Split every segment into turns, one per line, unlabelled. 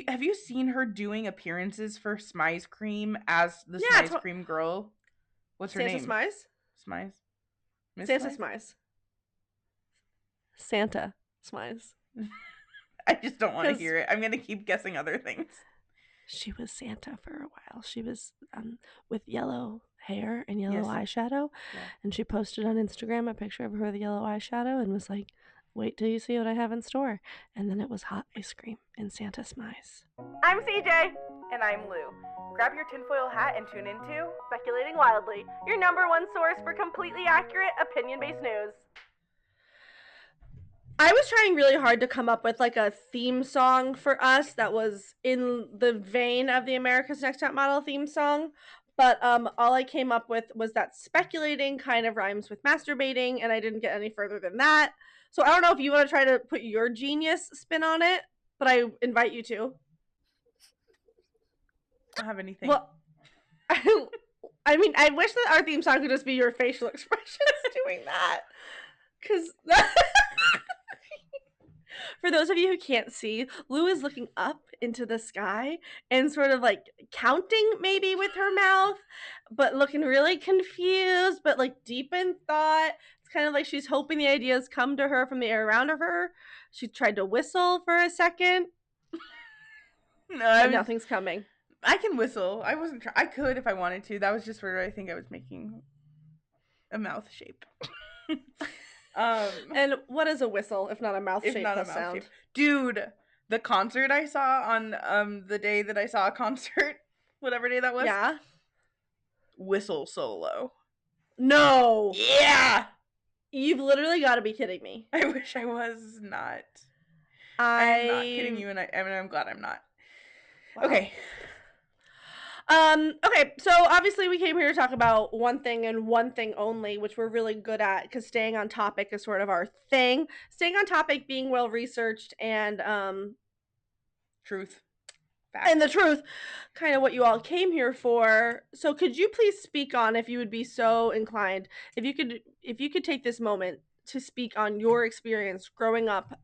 have you seen her doing appearances for Smize Cream as the
Yeah,
Smize Cream girl? What's her
Santa
name?
Smize?
Smize? Miss
Santa
Smize?
Smize. Santa Smize.
I just don't want to
Because
hear it. I'm going to keep guessing other things.
she was Santa for a while. She was with yellow hair and yellow
Yes.
eyeshadow.
Yeah.
And she posted on Instagram a picture of her with yellow eyeshadow and was like, wait till you see what I have in store. And then it was hot ice cream in Santa Smize.
I'm CJ. And I'm Lou. Grab your tinfoil hat and tune into Speculating Wildly, your number one source for completely accurate, opinion-based news.
I was trying really hard to come up with like a theme song for us that was in the vein of the America's Next Top Model theme song. But all I came up with was that speculating kind of rhymes with masturbating, and I didn't get any further than that. So I don't know if you want to try to put your genius spin on it, but I invite you to.
I don't have anything.
Well, I mean, I wish that our theme song could just be your facial expressions doing that. Because for those of you who can't see, Lou is looking up into the sky and sort of like counting maybe with her mouth, but looking really confused, but like deep in thought. It's kind of like she's hoping the ideas come to her from the air around her. She tried to whistle for a second,
No,
but nothing's coming.
I can whistle. I wasn't trying. I could if I wanted to. That was just where I think I was making a mouth shape.
And what is a whistle if not a mouth
If
shape
not a
plus
mouth
sound?
shape. Dude, the concert I saw on the day that I saw a concert, whatever day that was.
Yeah.
Whistle solo.
No.
Yeah.
You've literally got to be kidding me.
I wish I was not. I'm not kidding you, and I'm glad I'm not.
Wow.
Okay.
Okay, so obviously we came here to talk about one thing and one thing only, which we're really good at because staying on topic is sort of our thing. Staying on topic, being well researched, and
Truth. Facts.
and the truth, kind of what you all came here for. So could you please speak on, if you would be so inclined, if you could take this moment to speak on your experience growing up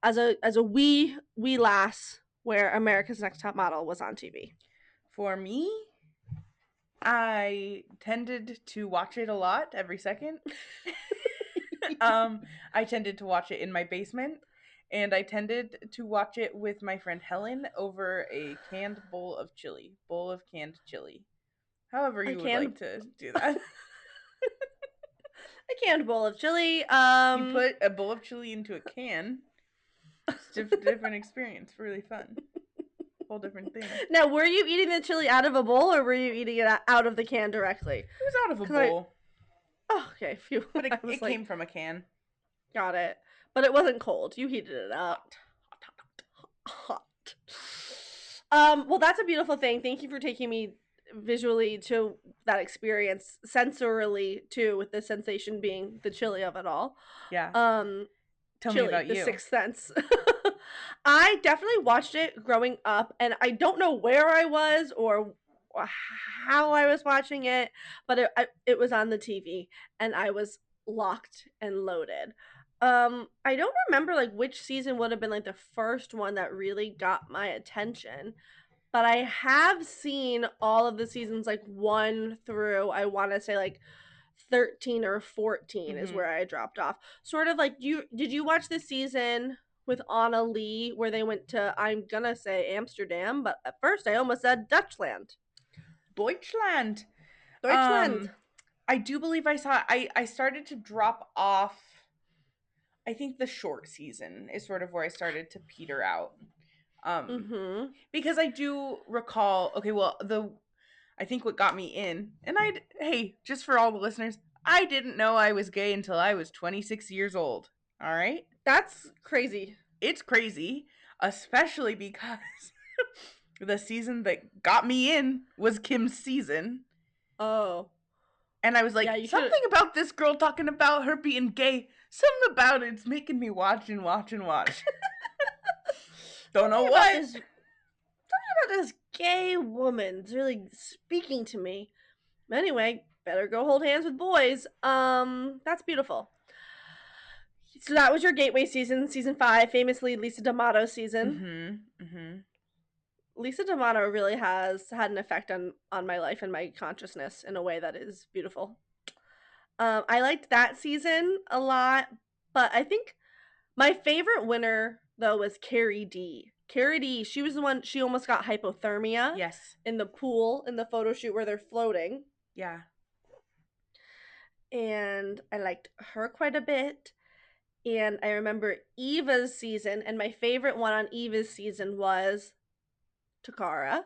as a wee lass where America's Next Top Model was on TV.
For me, I tended to watch it a lot every second. I tended to watch it in my basement, and I tended to watch it with my friend Helen over a canned bowl of chili. Bowl of canned chili. However you would like to do that.
A canned bowl of chili.
You put a bowl of chili into a can. It's a different experience. Really fun. Whole different thing.
Now, were you eating the chili out of a bowl, or were you eating it out of the can directly?
It was out of a bowl.
Oh, okay. Phew.
But it came from a can.
Got it. But it wasn't cold. You heated it up. Hot. Well, that's a beautiful thing. Thank you for taking me visually to that experience, sensorily too, with the sensation being the chili of it all.
Yeah. Tell
chili,
me about
the
you.
Sixth Sense. I definitely watched it growing up, and I don't know where I was or how I was watching it, but it was on the TV, and I was locked and loaded. I don't remember like which season would have been like the first one that really got my attention, but I have seen all of the seasons like 1 through, I want to say like 13 or 14 is where I dropped off. Sort of like, did you watch the season with Anna Lee where they went to, I'm gonna say Amsterdam, but at first I almost said Dutchland.
Deutschland.
Deutschland.
I do believe I saw I started to drop off. I think the short season is sort of where I started to peter out. Because I do recall, okay, well, I think what got me in, and hey, just for all the listeners, I didn't know I was gay until I was 26 years old. All right?
That's crazy.
It's crazy, especially because the season that got me in was Kim's season.
Oh.
And I was like, yeah, something about this girl talking about her being gay. Something about it's making me watch and watch and watch. Don't know what.
Something about this gay woman. It's really speaking to me. Anyway, better go hold hands with boys. That's beautiful. So that was your gateway season, season 5, famously Lisa D'Amato season. Lisa D'Amato really has had an effect on my life and my consciousness in a way that is beautiful. I liked that season a lot, but I think my favorite winner though was Carrie D. Carrie D, she was the one, she almost got hypothermia
Yes.
in the pool in the photo shoot where they're floating.
Yeah.
And I liked her quite a bit. And I remember Eva's season, and my favorite one on Eva's season was Takara.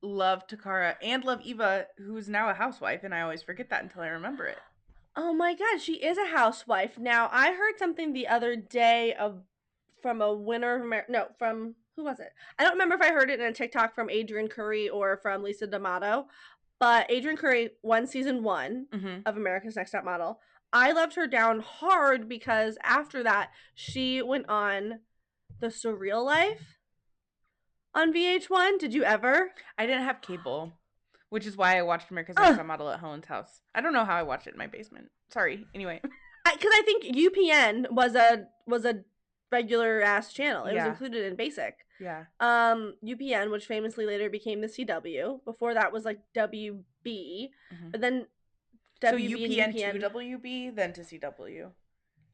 Love Takara and love Eva, who's now a housewife, and I always forget that until I remember it.
Oh my god, she is a housewife. Now, I heard something the other day from a winner of no, from who was it? I don't remember if I heard it in a TikTok from Adrian Curry or from Lisa D'Amato, but Adrian Curry won season 1 of America's Next Top Model. I loved her down hard because after that, she went on The Surreal Life on VH1. Did you ever?
I didn't have cable, which is why I watched America's Next Top Model at Helen's house. I don't know how I watched it in my basement. Sorry. Anyway,
because I think UPN was a regular ass channel. It was included in Basic.
Yeah.
UPN, which famously later became the CW. Before that was like WB, but then WB
so UPN,
and UPN
to WB, then to CW.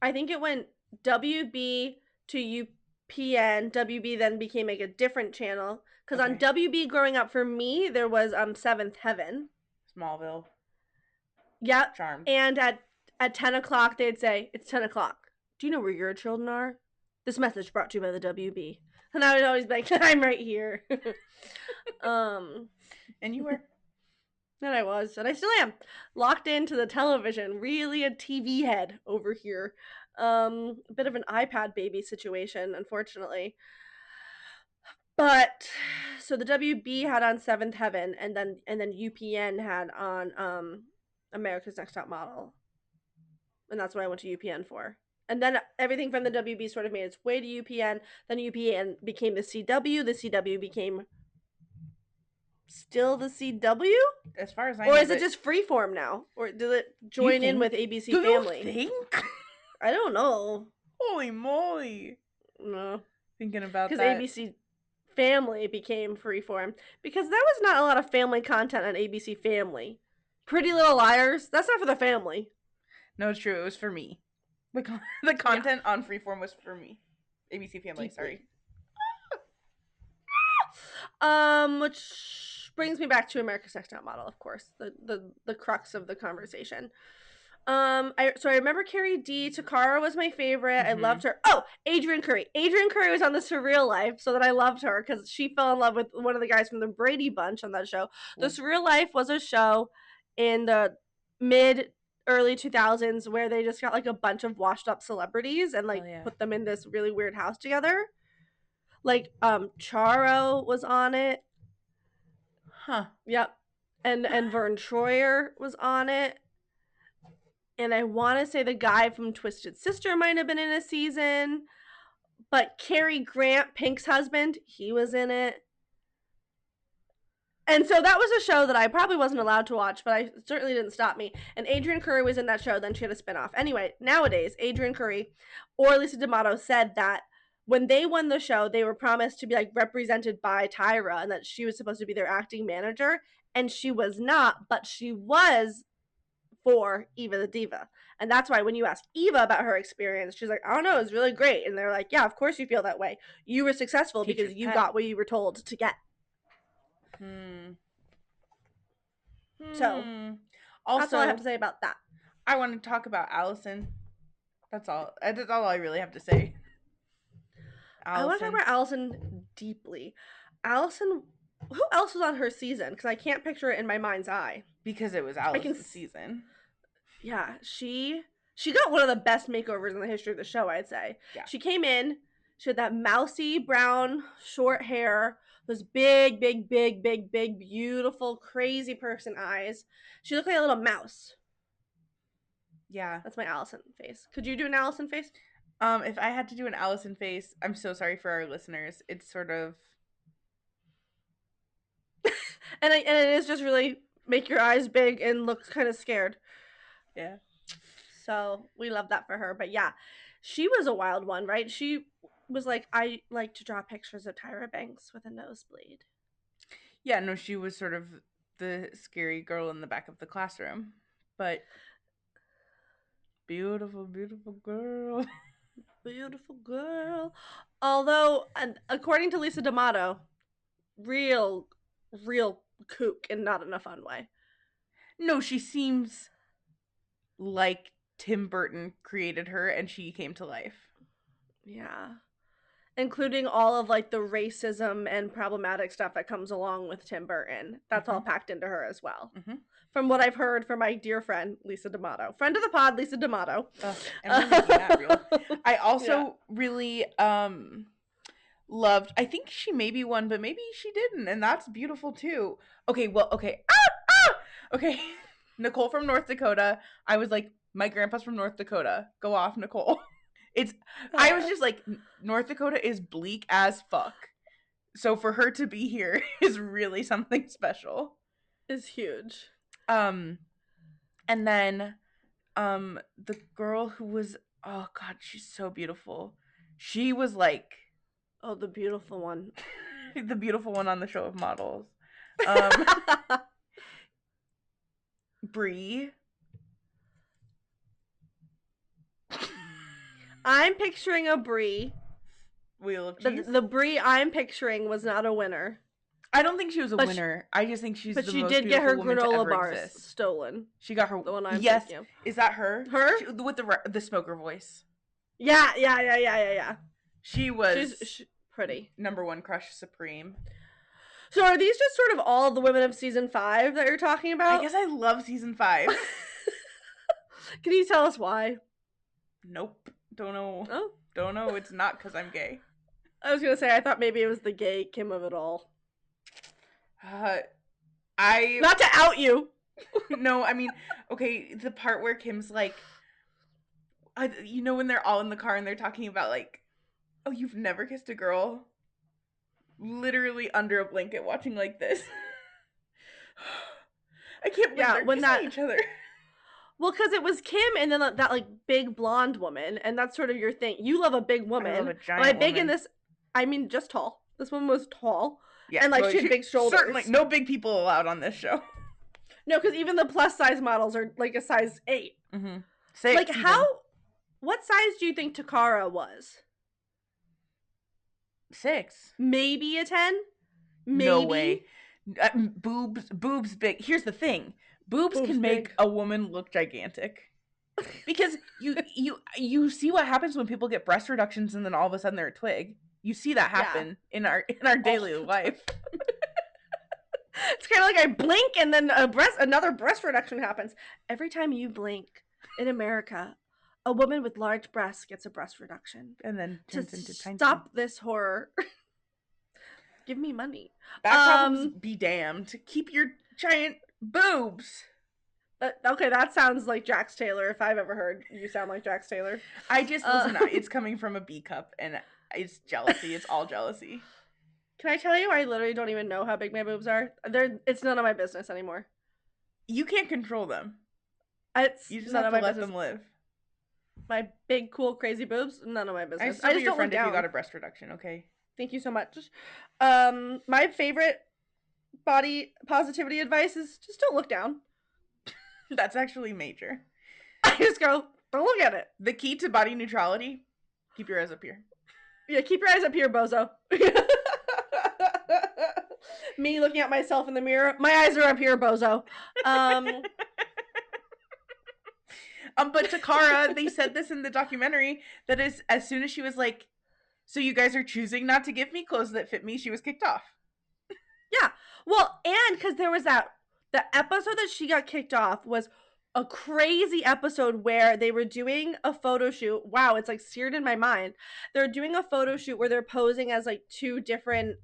I think it went WB to UPN. WB then became like a different channel because on WB growing up for me there was Seventh Heaven,
Smallville.
Yep.
Charmed.
And at 10 o'clock they'd say it's 10 o'clock. Do you know where your children are? This message brought to you by the WB. And I would always be like, I'm right here.
And you were.
And I was, and I still am, locked into the television. Really a TV head over here. A bit of an iPad baby situation, unfortunately. But so the WB had on Seventh Heaven, and then UPN had on America's Next Top Model, and that's what I went to UPN for. And then everything from the WB sort of made its way to UPN. Then UPN became the CW. The CW became still the CW?
As far as I know.
Or is it just Freeform now? Or did it join in with ABC Family?
Do you think?
I don't know.
Holy moly.
No.
Thinking about that.
Because ABC Family became Freeform. Because there was not a lot of family content on ABC Family. Pretty Little Liars, that's not for the family.
No, it's true. It was for me. The content on Freeform was for me. ABC Family, sorry.
Which brings me back to America's Next Top Model, of course, the crux of the conversation. I remember Carrie D. Takara was my favorite. I loved her. Oh, Adrian Curry. Adrian Curry was on The Surreal Life, so that I loved her because she fell in love with one of the guys from the Brady Bunch on that show. The Surreal Life was a show in the early 2000s where they just got like a bunch of washed up celebrities and like put them in this really weird house together. Like Charo was on it.
Huh.
Yep. And Vern Troyer was on it. And I want to say the guy from Twisted Sister might have been in a season. But Cary Grant, Pink's husband, he was in it. And so that was a show that I probably wasn't allowed to watch, but I certainly didn't stop me. And Adrian Curry was in that show, then she had a spinoff. Anyway, nowadays, Adrian Curry or Lisa D'Amato said that when they won the show, they were promised to be like represented by Tyra and that she was supposed to be their acting manager. And she was not, but she was for Eva the Diva. And that's why when you ask Eva about her experience, she's like, I don't know, it was really great. And they're like, yeah, of course you feel that way. You were successful because you got what you were told to get. So, also, that's all I have to say about that.
I want to talk about Allison. That's all. That's all I really have to say.
I want to talk about Allison deeply. Allison, who else was on her season? Because I can't picture it in my mind's eye.
Because it was Allison's season.
Yeah, she got one of the best makeovers in the history of the show, I'd say. Yeah. She came in, she had that mousy brown short hair, those big, beautiful, crazy person eyes. She looked like a little mouse.
Yeah.
That's my Allison face. Could you do an Allison face?
If I had to do an Allison face, I'm so sorry for our listeners. It's sort of...
and it is just really make your eyes big and look kind of scared.
Yeah.
So we love that for her. But yeah, she was a wild one, right? She was like, I like to draw pictures of Tyra Banks with a nosebleed.
Yeah, no, she was sort of the scary girl in the back of the classroom. But beautiful, beautiful girl.
Beautiful girl. Although, according to Lisa D'Amato, real kook and not in a fun way.
No, she seems like Tim Burton created her and she came to life.
Yeah. Including all of like the racism and problematic stuff that comes along with Tim Burton. That's all packed into her as well. From what I've heard from my dear friend, Lisa D'Amato. Friend of the pod, Lisa D'Amato.
And we're making that real. I also really loved, I think she maybe won, but maybe she didn't, and that's beautiful too. Okay. Okay. Nicole from North Dakota. I was like, my grandpa's from North Dakota. Go off, Nicole. I was just like, North Dakota is bleak as fuck. So for her to be here is really something special.
Is huge.
And then the girl who was, oh god, she's so beautiful. She was like,
oh, the beautiful one.
The beautiful one on the show of models. Brie.
I'm picturing a Brie.
Wheel of Cheese.
The Brie I'm picturing was not a winner.
I don't think she was a winner. I just think she's the most beautiful woman to ever exist. But she did get her granola bars
stolen.
She got her.
The one I'm
yes.
thinking of.
Is that her?
Her?
With the smoker voice.
Yeah.
She was
she's pretty.
Number one crush supreme.
So are these just sort of all the women of season 5 that you're talking about?
I guess I love season 5.
Can you tell us why?
Nope. Don't know.
Oh.
Don't know. It's not because I'm gay.
I was going to say, I thought maybe it was the gay Kim of it all.
Not
to out you.
No, I mean, okay, the part where Kim's like, you know, when they're all in the car and they're talking about like, oh, you've never kissed a girl? Literally under a blanket watching like this. I can't believe they're kissing each other.
Well, because it was Kim and then that like big blonde woman, and that's sort of your thing. You love a big woman.
I love a giant woman.
Big in this, I mean just tall. This one was tall. Yeah, and like she had big shoulders.
Certainly, no big people allowed on this show.
No, because even the plus size models are like a size 8.
6.
Like even. What size do you think Takara was?
6.
Maybe a 10? Maybe.
No way. Boobs big. Here's the thing. Boobs can make a woman look gigantic. Because you see what happens when people get breast reductions and then all of a sudden they're a twig. You see that happen in our daily life.
It's kind of like I blink and then another breast reduction happens. Every time you blink in America, a woman with large breasts gets a breast reduction.
And then turns into tiny.
Stop this horror. Give me money.
Back problems be damned. Keep your giant boobs.
Okay, that sounds like Jax Taylor. If I've ever heard you sound like Jax Taylor.
I just, listen, it's coming from a B cup and it's jealousy. It's all jealousy.
Can I tell you, I literally don't even know how big my boobs are. It's none of my business anymore.
You can't control them. You just have to let them live.
My big, cool, crazy boobs, none of my business.
I just your friend if you got a breast reduction, okay?
Thank you so much. My favorite body positivity advice is just don't look down.
That's actually major.
I just go, don't look at it.
The key to body neutrality, keep your eyes up here.
Yeah, keep your eyes up here, bozo. Me looking at myself in the mirror, my eyes are up here, bozo.
But Takara, they said this in the documentary, that is, as soon as she was like, so you guys are choosing not to give me clothes that fit me, she was kicked off.
Yeah. Well, and because there was the episode that she got kicked off was a crazy episode where they were doing a photo shoot. Wow, it's like seared in my mind. They're doing a photo shoot where they're posing as like two different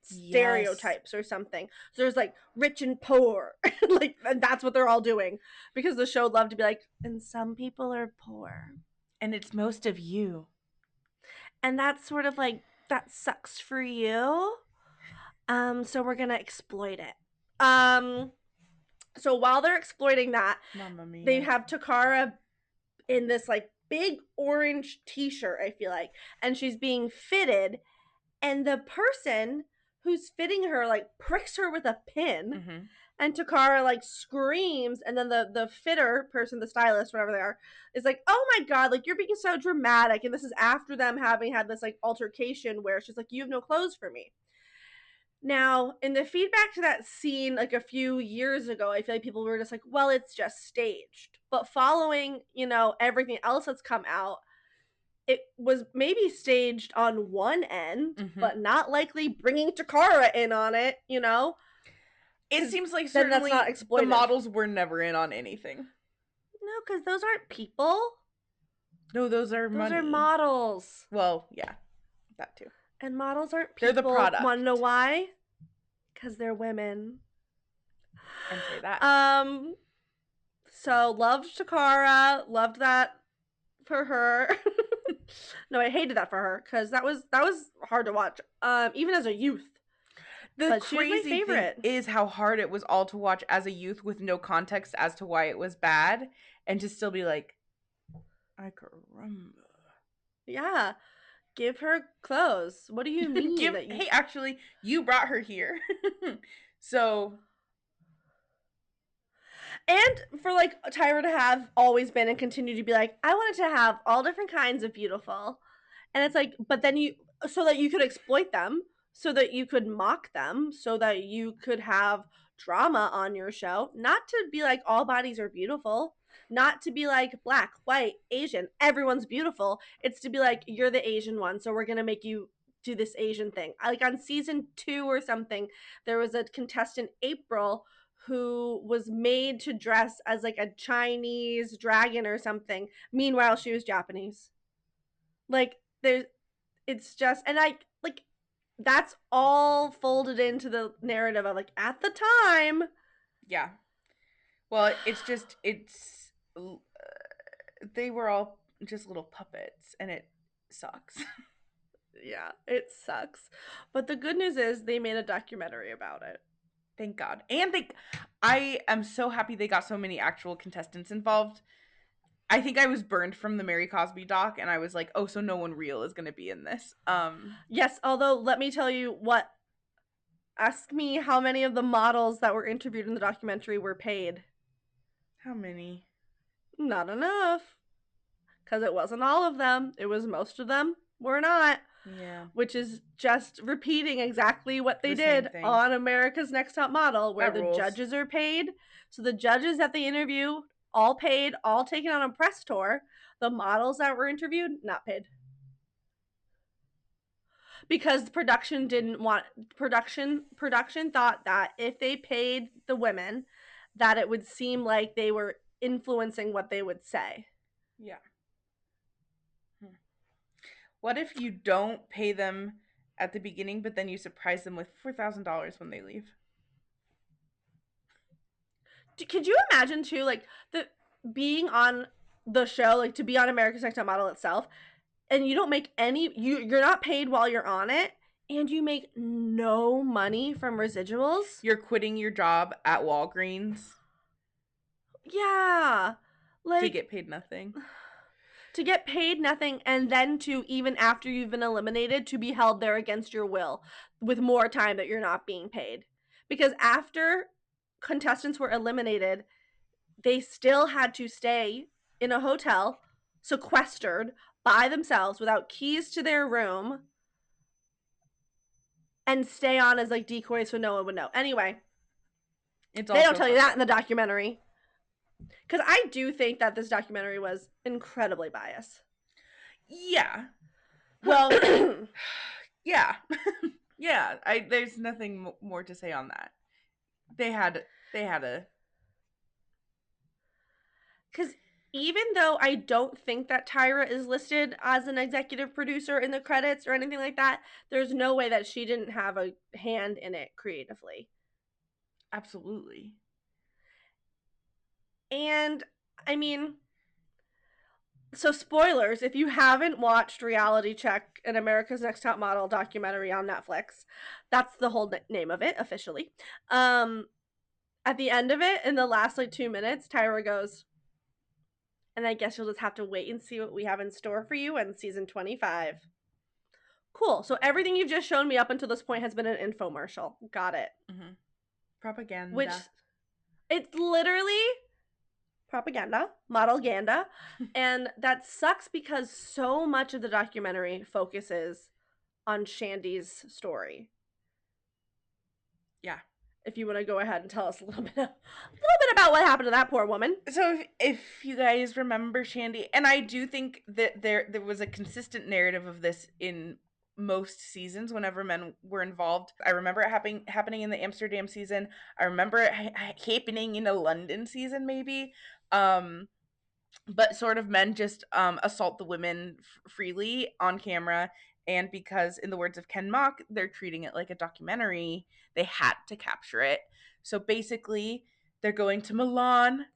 stereotypes or something. So there's like rich and poor. Like, and that's what they're all doing because the show loved to be like, and some people are poor.
And it's most of you.
And that's sort of like, that sucks for you. So we're gonna exploit it. So while they're exploiting that, they have Takara in this like big orange t-shirt, I feel like, and she's being fitted, and the person who's fitting her like pricks her with a pin.
Mm-hmm.
And Takara like screams, and then the fitter person, the stylist, whatever they are, is like, "Oh my god, like you're being so dramatic." And this is after them having had this like altercation where she's like, "You have no clothes for me." Now, in the feedback to that scene, like a few years ago, I feel like people were just like, "Well, it's just staged." But following, everything else that's come out, it was maybe staged on one end, but not likely bringing Takara in on it,
It seems like
then that's not
certainly the
exploitive.
models were never in on anything.
No, because those aren't people.
No, those are money.
Those are models.
Well, yeah, that too.
And models aren't people.
They're the product.
Want to know why? Because they're women.
And say that.
So loved Takara. Loved that for her. No, I hated that for her because that was hard to watch. Even as a youth.
The crazy thing is how hard it was all to watch as a youth with no context as to why it was bad, and to still be like, I caramba.
Yeah. Give her clothes. What do you mean?
Hey, actually, you brought her here. So.
And for like Tyra to have always been and continue to be like, I wanted to have all different kinds of beautiful. And it's like, but then so that you could exploit them, so that you could mock them, so that you could have drama on your show, not to be like all bodies are beautiful, not to be like black, white, Asian, everyone's beautiful. It's to be like, you're the Asian one, so we're going to make you do this Asian thing. Like on season 2 or something, there was a contestant, April, who was made to dress as like a Chinese dragon or something. Meanwhile, she was Japanese. Like it's just, and like that's all folded into the narrative of like at the time.
Yeah. Well, they were all just little puppets, and it sucks.
Yeah, it sucks. But the good news is they made a documentary about it.
Thank God. And I am so happy they got so many actual contestants involved. I think I was burned from the Mary Cosby doc, and I was like, oh, so no one real is going to be in this.
Yes, although let me tell you what. Ask me how many of the models that were interviewed in the documentary were paid.
How many?
Not enough. Because it wasn't all of them. It was most of them were not.
Yeah.
Which is just repeating exactly what they did on America's Next Top Model, where the judges are paid. So the judges that they interview, all paid, all taken on a press tour. The models that were interviewed, not paid. Because production thought that if they paid the women, that it would seem like they were influencing what they would say.
Yeah. What if you don't pay them at the beginning, but then you surprise them with $4,000 when they leave?
Could you imagine too, like being on the show, like to be on America's Next Top Model itself, and you don't make you're not paid while you're on it, and you make no money from residuals?
You're quitting your job at Walgreens.
Yeah. Like
to get paid nothing.
To get paid nothing, and then to, even after you've been eliminated, to be held there against your will with more time that you're not being paid. Because after contestants were eliminated, they still had to stay in a hotel, sequestered by themselves without keys to their room, and stay on as like decoys so no one would know. Anyway, they don't tell you that in the documentary. Because I do think that this documentary was incredibly biased.
Yeah. Well, yeah. Yeah. There's nothing more to say on that. They had a...
Because even though I don't think that Tyra is listed as an executive producer in the credits or anything like that, there's no way that she didn't have a hand in it creatively.
Absolutely.
And, I mean, so spoilers, if you haven't watched Reality Check, an America's Next Top Model documentary on Netflix, that's the whole name of it, officially. At the end of it, in the last, 2 minutes, Tyra goes, and I guess you'll just have to wait and see what we have in store for you in season 25. Cool. So everything you've just shown me up until this point has been an infomercial. Got it.
Mm-hmm. Propaganda.
Which, it's literally propaganda, Modelganda. And that sucks because so much of the documentary focuses on Shandy's story.
Yeah.
If you want to go ahead and tell us a little bit about what happened to that poor woman.
So if you guys remember Shandy, and I do think that there was a consistent narrative of this in most seasons whenever men were involved. I remember it happening in the Amsterdam season. I remember it happening in a London season maybe. But sort of men just assault the women freely on camera, and because in the words of Ken Mock, they're treating it like a documentary, they had to capture it. So basically they're going to Milan,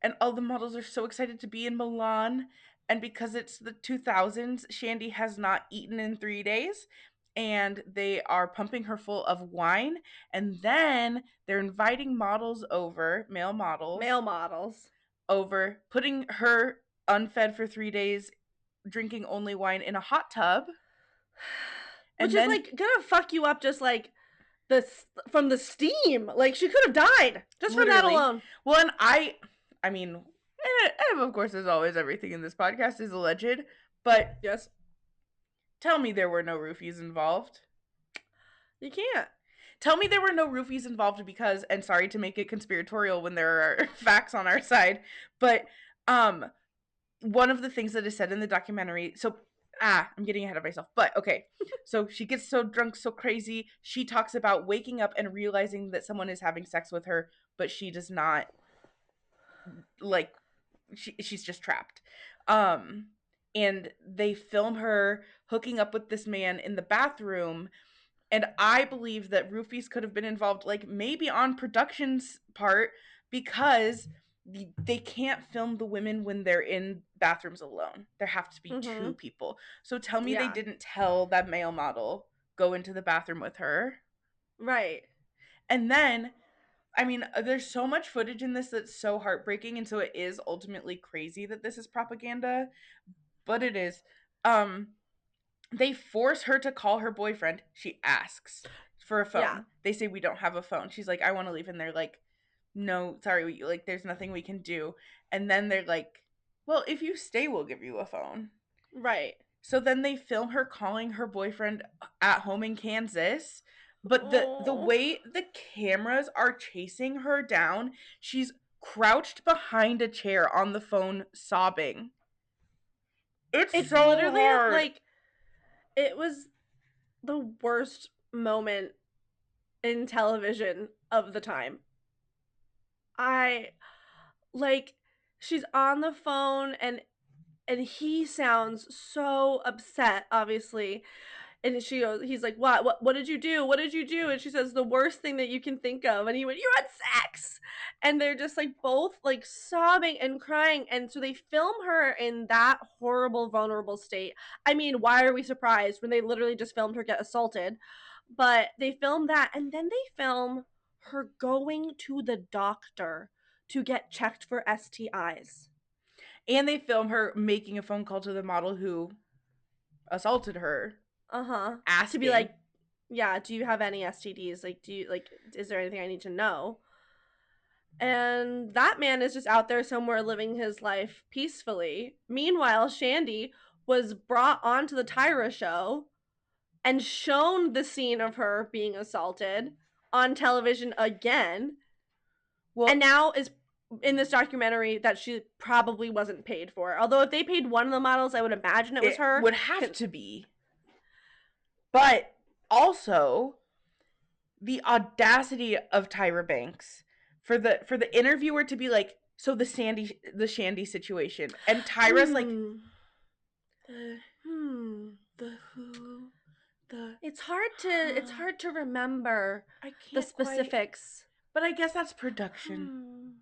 and all the models are so excited to be in Milan, and because it's the 2000s, Shandy has not eaten in 3 days, and they are pumping her full of wine, and then they're inviting models over, male models over, putting her unfed for 3 days, drinking only wine in a hot tub.
Which is like gonna fuck you up just like from the steam. Like she could have died just from that alone.
Well, and I mean, and of course, as always, everything in this podcast is alleged, but
yes,
tell me there were no roofies involved.
You can't.
Tell me there were no roofies involved because, and sorry to make it conspiratorial when there are facts on our side, but one of the things that is said in the documentary, so I'm getting ahead of myself, but okay. So she gets so drunk, so crazy. She talks about waking up and realizing that someone is having sex with her, but she does not, like, she's just trapped. And they film her hooking up with this man in the bathroom. And I believe that roofies could have been involved, like maybe on production's part, because they can't film the women when they're in bathrooms alone. There have to be two people. So tell me they didn't tell that male model, go into the bathroom with her.
Right.
And then, I mean, there's so much footage in this that's so heartbreaking, and so it is ultimately crazy that this is propaganda, but it is. They force her to call her boyfriend. She asks for a phone. Yeah. They say, we don't have a phone. She's like, I want to leave. And they're like, no, sorry, like, there's nothing we can do. And then they're like, well, if you stay, we'll give you a phone.
Right.
So then they film her calling her boyfriend at home in Kansas. But the way the cameras are chasing her down, she's crouched behind a chair on the phone sobbing. It's so
literally
hard.
Like, it was the worst moment in television of the time. She's on the phone and he sounds so upset, obviously. And he's like, what did you do? What did you do? And she says, the worst thing that you can think of. And he went, you had sex. And they're just like both like sobbing and crying. And so they film her in that horrible, vulnerable state. I mean, why are we surprised when they literally just filmed her get assaulted? But they film that, and then they film her going to the doctor to get checked for STIs.
And they film her making a phone call to the model who assaulted her. Asking.
To be like, yeah, do you have any STDs? Like, is there anything I need to know? And that man is just out there somewhere living his life peacefully. Meanwhile, Shandy was brought onto the Tyra show and shown the scene of her being assaulted on television again. Well, and now is in this documentary that she probably wasn't paid for. Although if they paid one of the models, I would imagine it was her.
Would have to be. But also, the audacity of Tyra Banks for the interviewer to be like, so the Shandy situation, and Tyra's like,
it's hard to remember the specifics.
But I guess that's production.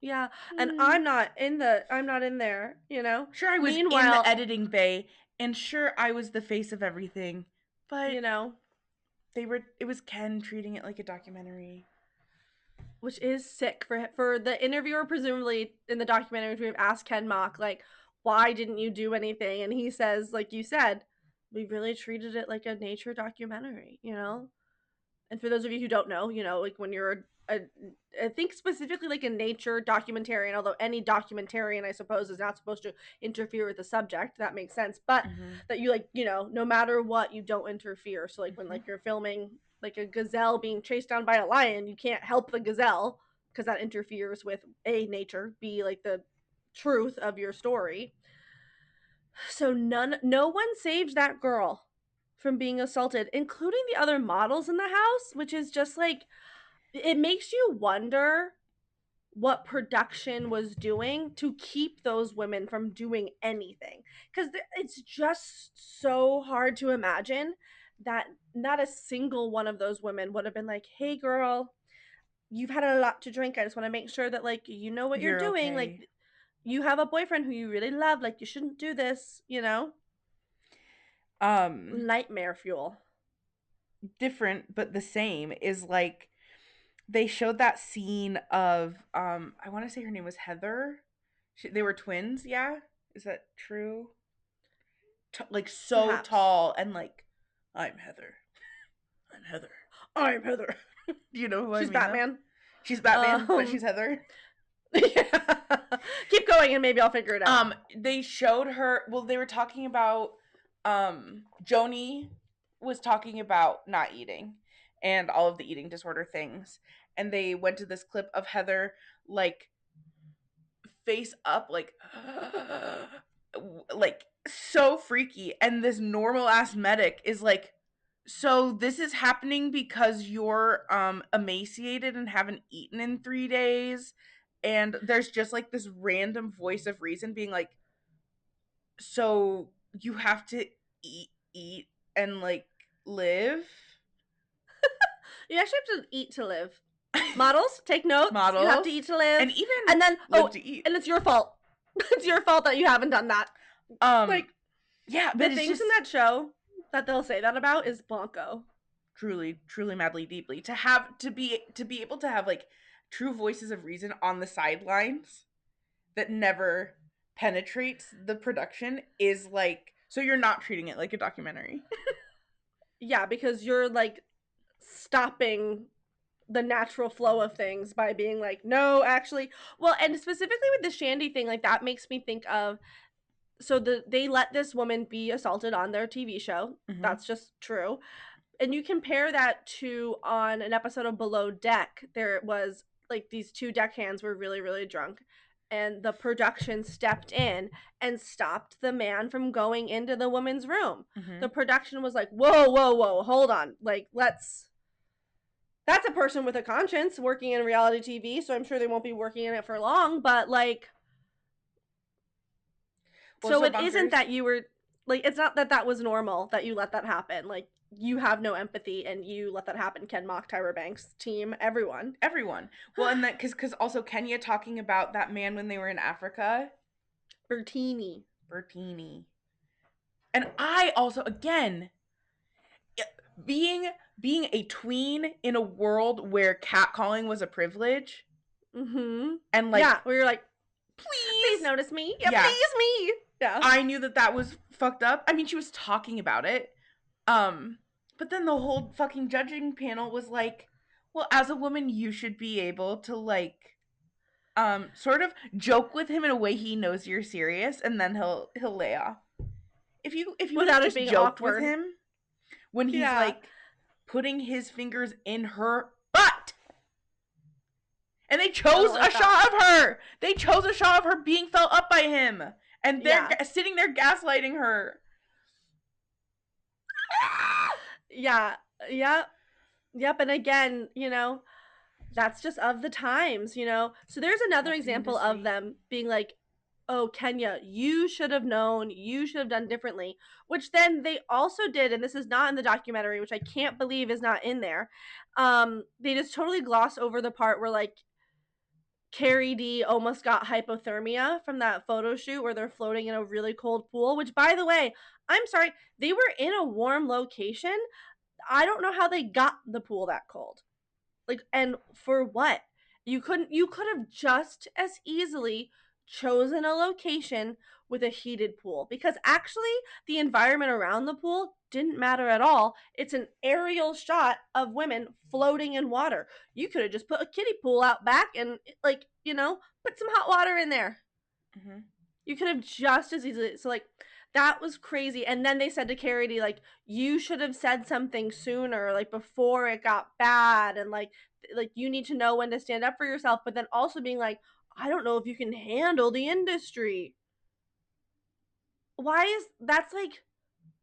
Yeah, and I'm not in there, you know.
Sure, I was in the editing bay, and sure, I was the face of everything, but
you know,
it was Ken treating it like a documentary,
which is sick for the interviewer. Presumably in the documentary, we've asked Ken Mock, like, why didn't you do anything? And he says, like you said, we really treated it like a nature documentary, you know? And for those of you who don't know, you know, like when you're I think specifically like a nature documentarian, although any documentarian I suppose is not supposed to interfere with the subject, that makes sense, but that you like, you know, no matter what, you don't interfere. So like when like you're filming like a gazelle being chased down by a lion, you can't help the gazelle because that interferes with A, nature, B, like the truth of your story. So no one saved that girl from being assaulted, including the other models in the house, which is just like, it makes you wonder what production was doing to keep those women from doing anything, because it's just so hard to imagine that not a single one of those women would have been like, hey girl, you've had a lot to drink, I just want to make sure that like you know what you're doing,
okay.
like you have a boyfriend who you really love, like you shouldn't do this, you know. Nightmare fuel.
Different but the same is like they showed that scene of I want to say her name was Heather. They were twins, yeah? Is that true? Like so
Perhaps.
tall and like, I'm Heather. I'm Heather.
I'm Heather.
Do you know who I
She's
mean though?
Batman.
She's Batman, but she's Heather.
Yeah. Keep going and maybe I'll figure it out.
They showed her, well, they were talking about Joni was talking about not eating and all of the eating disorder things. And they went to this clip of Heather like face up like so freaky, and this normal ass medic is like, so this is happening because you're emaciated and haven't eaten in 3 days. And there's just like this random voice of reason being like, so you have to eat and like live.
You actually have to eat to live. Models, take notes.
Models,
you have to eat to live,
and even
and then
live to eat.
And it's your fault. It's your fault that you haven't done that. Like,
yeah, but
the things
just
in that show that they'll say that about is bonko.
Truly, truly, madly, deeply to be able to have like true voices of reason on the sidelines that never penetrates the production is like, so you're not treating it like a documentary.
Yeah, because you're like stopping the natural flow of things by being like, no, actually, well, and specifically with the Shandy thing, like that makes me think of, so they let this woman be assaulted on their TV show. That's just true. And you compare that to on an episode of Below Deck, there was like these two deckhands were really, really drunk. And the production stepped in and stopped the man from going into the woman's room. The production was like, whoa, whoa, whoa, hold on. Like, that's a person with a conscience working in reality TV, so I'm sure they won't be working in it for long, but like, well, so it isn't that you were like, it's not that that was normal that you let that happen. Like, you have no empathy and you let that happen. Ken Mock, Tyra Banks, team, everyone.
Well, and that because also Kenya talking about that man when they were in Africa,
Bertini.
And I also, again, being a tween in a world where catcalling was a privilege, and like,
yeah, where you're like,
please
notice me, yeah, please me. Yeah,
I knew that was fucked up. I mean, she was talking about it, but then the whole fucking judging panel was like, well, as a woman, you should be able to like sort of joke with him in a way he knows you're serious, and then he'll lay off. If you
without
just
being
joked
awkward
with him when he's like putting his fingers in her butt, and they chose a shot of her. They chose a shot of her being felt up by him, and they're sitting there gaslighting her.
Yep. And again, you know, that's just of the times, you know. So there's another example of them being like, oh, Kenya, you should have known, you should have done differently, which then they also did, and this is not in the documentary, which I can't believe is not in there. They just totally gloss over the part where like Carrie D almost got hypothermia from that photo shoot where they're floating in a really cold pool, which, by the way, I'm sorry, they were in a warm location. I don't know how they got the pool that cold. Like, and for what? You could have just as easily chosen a location with a heated pool, because actually the environment around the pool didn't matter at all. It's an aerial shot of women floating in water. You could have just put a kiddie pool out back and, like, put some hot water in there.
Mm-hmm.
You could have just as easily. So, like, that was crazy. And then they said to Carity, like, you should have said something sooner, like, before it got bad. And, like, you need to know when to stand up for yourself. But then also being like, I don't know if you can handle the industry. That's, like,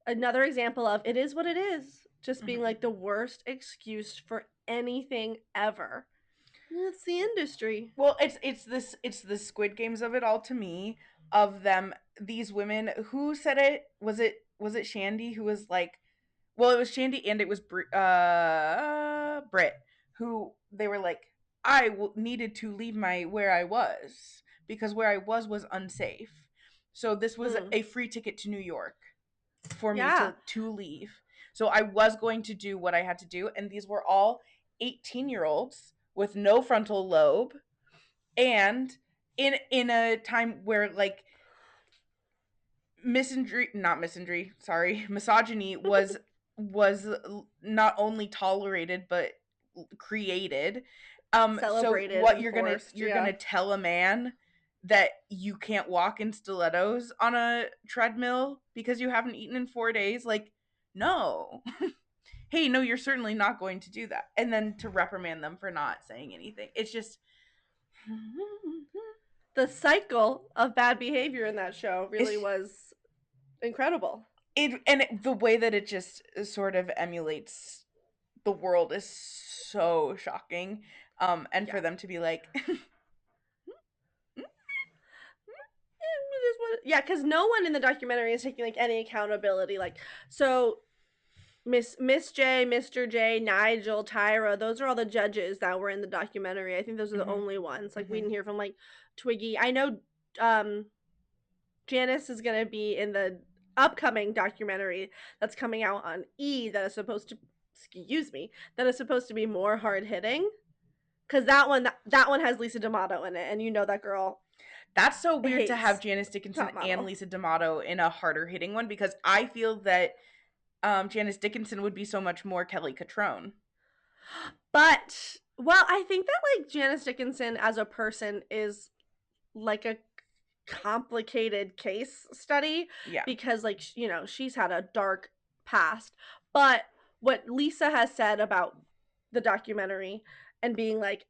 another example of it is what it is. Just being, like, the worst excuse for anything ever. It's the industry.
Well, it's the Squid Games of it all to me, of them, these women. Who said it? Was it Shandy who was like, well, it was Shandy and it was Britt, who they were like, needed to leave my where I was because where I was unsafe. So this was a free ticket to New York for me to leave. So I was going to do what I had to do, and these were all 18-year-olds with no frontal lobe, and in a time where, like, misogyny was not only tolerated but created. So
Celebrated
what
and
you're gonna tell a man that you can't walk in stilettos on a treadmill because you haven't eaten in 4 days? Like, no. Hey, no, you're certainly not going to do that. And then to reprimand them for not saying anything. It's just
the cycle of bad behavior in that show really was incredible.
The way that it just sort of emulates the world is so shocking. And for them to be like,
yeah, because no one in the documentary is taking, like, any accountability. Like, so Miss J, Mr. J, Nigel, Tyra, those are all the judges that were in the documentary. I think those are the only ones. Like, we didn't hear from, like, Twiggy. I know Janice is gonna be in the upcoming documentary that's coming out on E that is supposed to be more hard hitting, because that one has Lisa D'Amato in it, and that girl.
That's so weird to have Janice Dickinson and Lisa D'Amato in a harder hitting one, because I feel that Janice Dickinson would be so much more Kelly Catrone.
But, well, I think that, like, Janice Dickinson as a person is, like, a complicated case study.
Yeah.
Because, like, she's had a dark past. But what Lisa has said about the documentary and being like,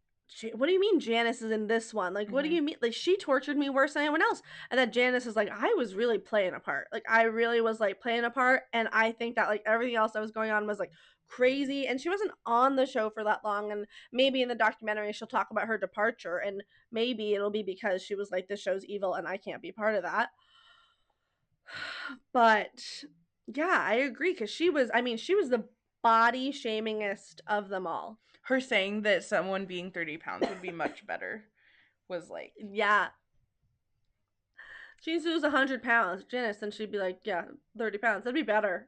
what do you mean Janice is in this one? Like, what do you mean? Like, she tortured me worse than anyone else. And then Janice is like, I was really playing a part. Like, I really was, like, playing a part. And I think that, like, everything else that was going on was, like, crazy. And she wasn't on the show for that long. And maybe in the documentary she'll talk about her departure. And maybe it'll be because she was like, this show's evil and I can't be part of that. But, yeah, I agree. Because she was the body shamingest of them all.
Her saying that someone being 30 pounds would be much better was like...
Yeah. She needs to lose 100 pounds, Janice, then she'd be like, yeah, 30 pounds. That'd be better.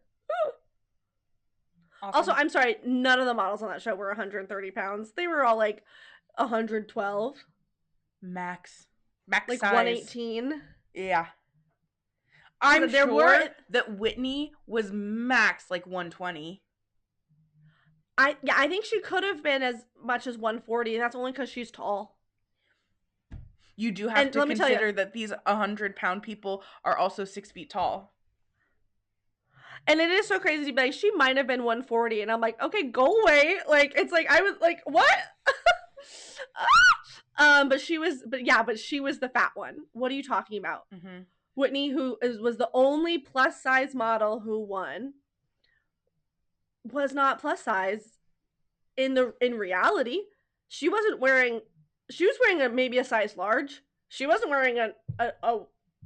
Awesome. Also, I'm sorry, none of the models on that show were 130 pounds. They were all, like, 112.
Max
like
size.
118.
Yeah. I'm sure that Whitney was max, like, 120.
I think she could have been as much as 140, and that's only because she's tall.
You do have to consider that these 100-pound people are also 6 feet tall.
And it is so crazy to be like, she might have been 140, and I'm like, okay, go away. Like, it's like, I was like, what? But she was the fat one. What are you talking about? Whitney, who was the only plus size model who won, was not plus size in reality. She was wearing maybe a size large. She wasn't wearing a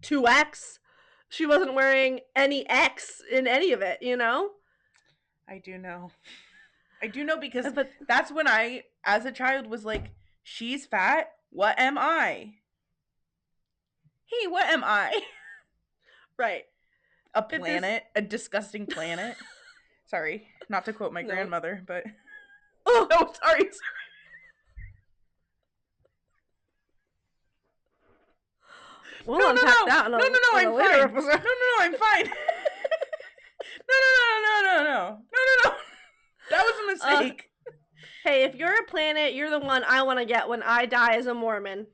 2X. She wasn't wearing any X in any of it,
I do know because that's when I, as a child, was like, she's fat. What am I? Hey, what am I?
Right.
A planet? A disgusting planet? Sorry, not to quote my grandmother, but...
Oh, no, sorry. We'll unpack that on a
I'm
later
fine.
episode.
No, I'm fine. No. That was a mistake.
Hey, if you're a planet, you're the one I want to get when I die as a Mormon.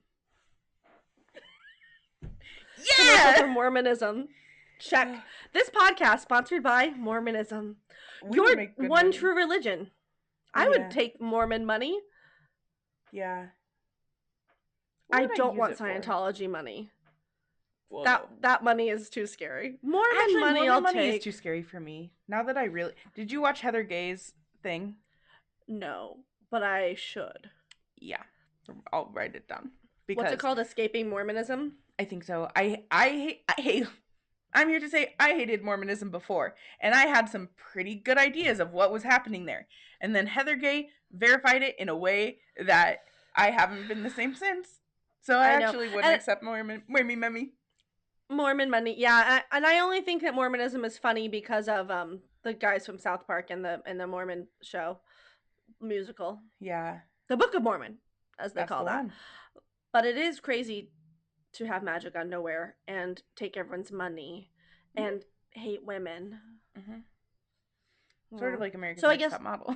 Commercial for Mormonism. Check. This podcast sponsored by Mormonism. Your one
money.
true religion. I would take Mormon money.
Yeah.
I don't want Scientology money.
Well,
that money is too scary. Mormon money I'll take.
Is too scary for me. Now that I really... Did you watch Heather Gay's thing?
No, but I should.
Yeah. I'll write it down.
What's it called? Escaping Mormonism?
I think so. I hate... I'm here to say I hated Mormonism before, and I had some pretty good ideas of what was happening there. And then Heather Gay verified it in a way that I haven't been the same since. So I actually wouldn't accept Mormon money.
Yeah. And I only think that Mormonism is funny because of the guys from South Park and the Mormon show musical.
Yeah.
The Book of Mormon, as they call that. But it is crazy to have magic on nowhere and take everyone's money and hate women.
Sort of like America's Next Top Model.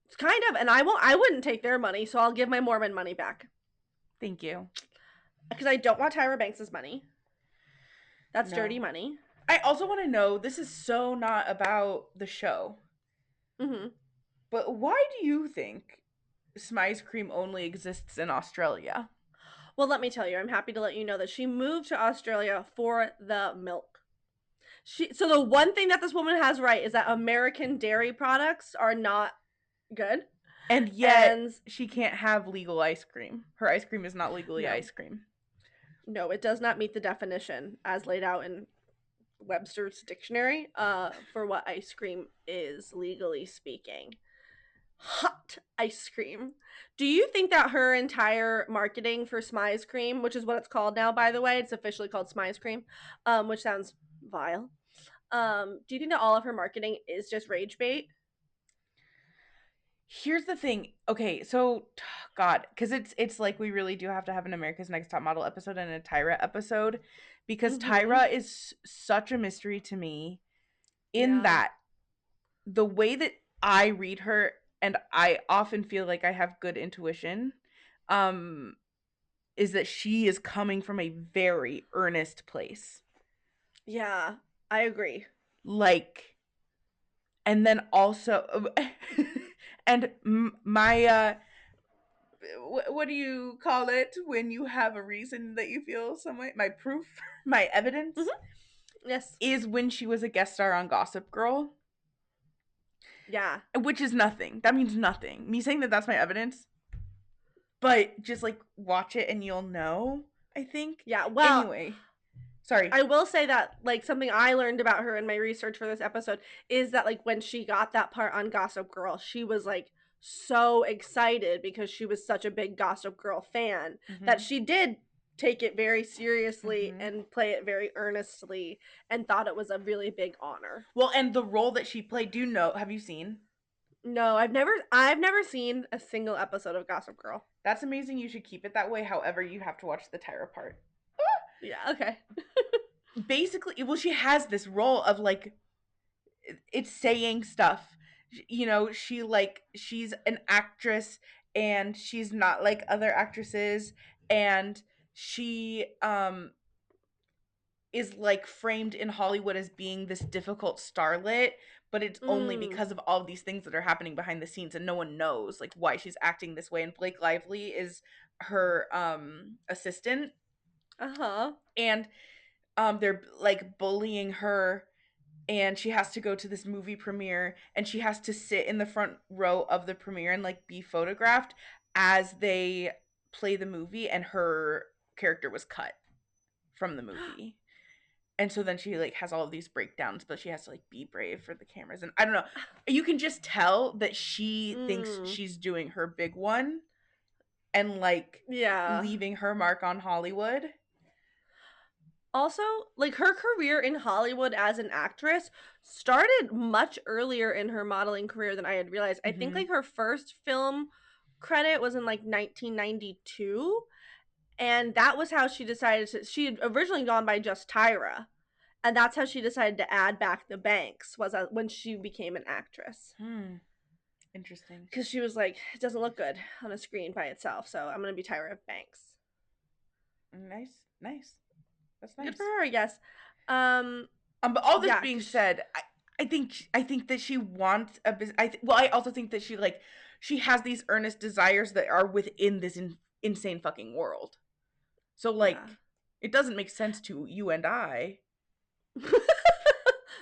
It's kind of, and I wouldn't take their money, so I'll give my Mormon money back.
Thank you.
Because I don't want Tyra Banks' money. That's dirty money.
I also want to know, this is so not about the show. But why do you think Smy's Cream only exists in Australia?
Well, let me tell you, I'm happy to let you know that she moved to Australia for the milk. So the one thing that this woman has right is that American dairy products are not good.
And yet, she can't have legal ice cream. Her ice cream is not legally ice cream.
No, it does not meet the definition as laid out in Webster's dictionary for what ice cream is, legally speaking. Hot ice cream. Do you think that her entire marketing for Smy's Cream, which is what it's called now, by the way, it's officially called Smy's Cream, which sounds vile. Do you think that all of her marketing is just rage bait?
Here's the thing. Okay, so God, because it's like we really do have to have an America's Next Top Model episode and a Tyra episode, because Tyra is such a mystery to me in that the way that I read her, and I often feel like I have good intuition, is that she is coming from a very earnest place.
Yeah, I agree.
Like, and then also, and my, what do you call it when you have a reason that you feel some way? My proof, my evidence,
yes,
is when she was a guest star on Gossip Girl.
Yeah.
Which is nothing. That means nothing. Me saying that that's my evidence. But just, like, watch it and you'll know, I think.
Yeah, well.
Anyway. Sorry.
I will say that, like, something I learned about her in my research for this episode is that, like, when she got that part on Gossip Girl, she was, like, so excited because she was such a big Gossip Girl fan that she did take it very seriously and play it very earnestly and thought it was a really big honor.
Well, and the role that she played, have you seen?
No, I've never seen a single episode of Gossip Girl.
That's amazing. You should keep it that way. However, you have to watch the Tyra part.
Yeah, okay.
Basically, well, she has this role of, like, it's saying stuff. You know, she's an actress and she's not like other actresses, and she is, like, framed in Hollywood as being this difficult starlet, but it's only because of all of these things that are happening behind the scenes, and no one knows, like, why she's acting this way. And Blake Lively is her assistant. And they're, like, bullying her, and she has to go to this movie premiere, and she has to sit in the front row of the premiere and, like, be photographed as they play the movie, and her character was cut from the movie. And so then she, like, has all of these breakdowns, but she has to, like, be brave for the cameras. And I don't know. You can just tell that she thinks she's doing her big one and, like, leaving her mark on Hollywood.
Also, like, her career in Hollywood as an actress started much earlier in her modeling career than I had realized. I think, like, her first film credit was in, like, 1992. And that was how she decided to. She had originally gone by just Tyra, and that's how she decided to add back the Banks, was when she became an actress.
Interesting.
Because she was like, it doesn't look good on a screen by itself, so I'm gonna be Tyra Banks.
Nice. That's nice.
Good for her, I guess.
But all this being said, I think that she wants a business. I also think that she has these earnest desires that are within this insane fucking world. So it doesn't make sense to you and I.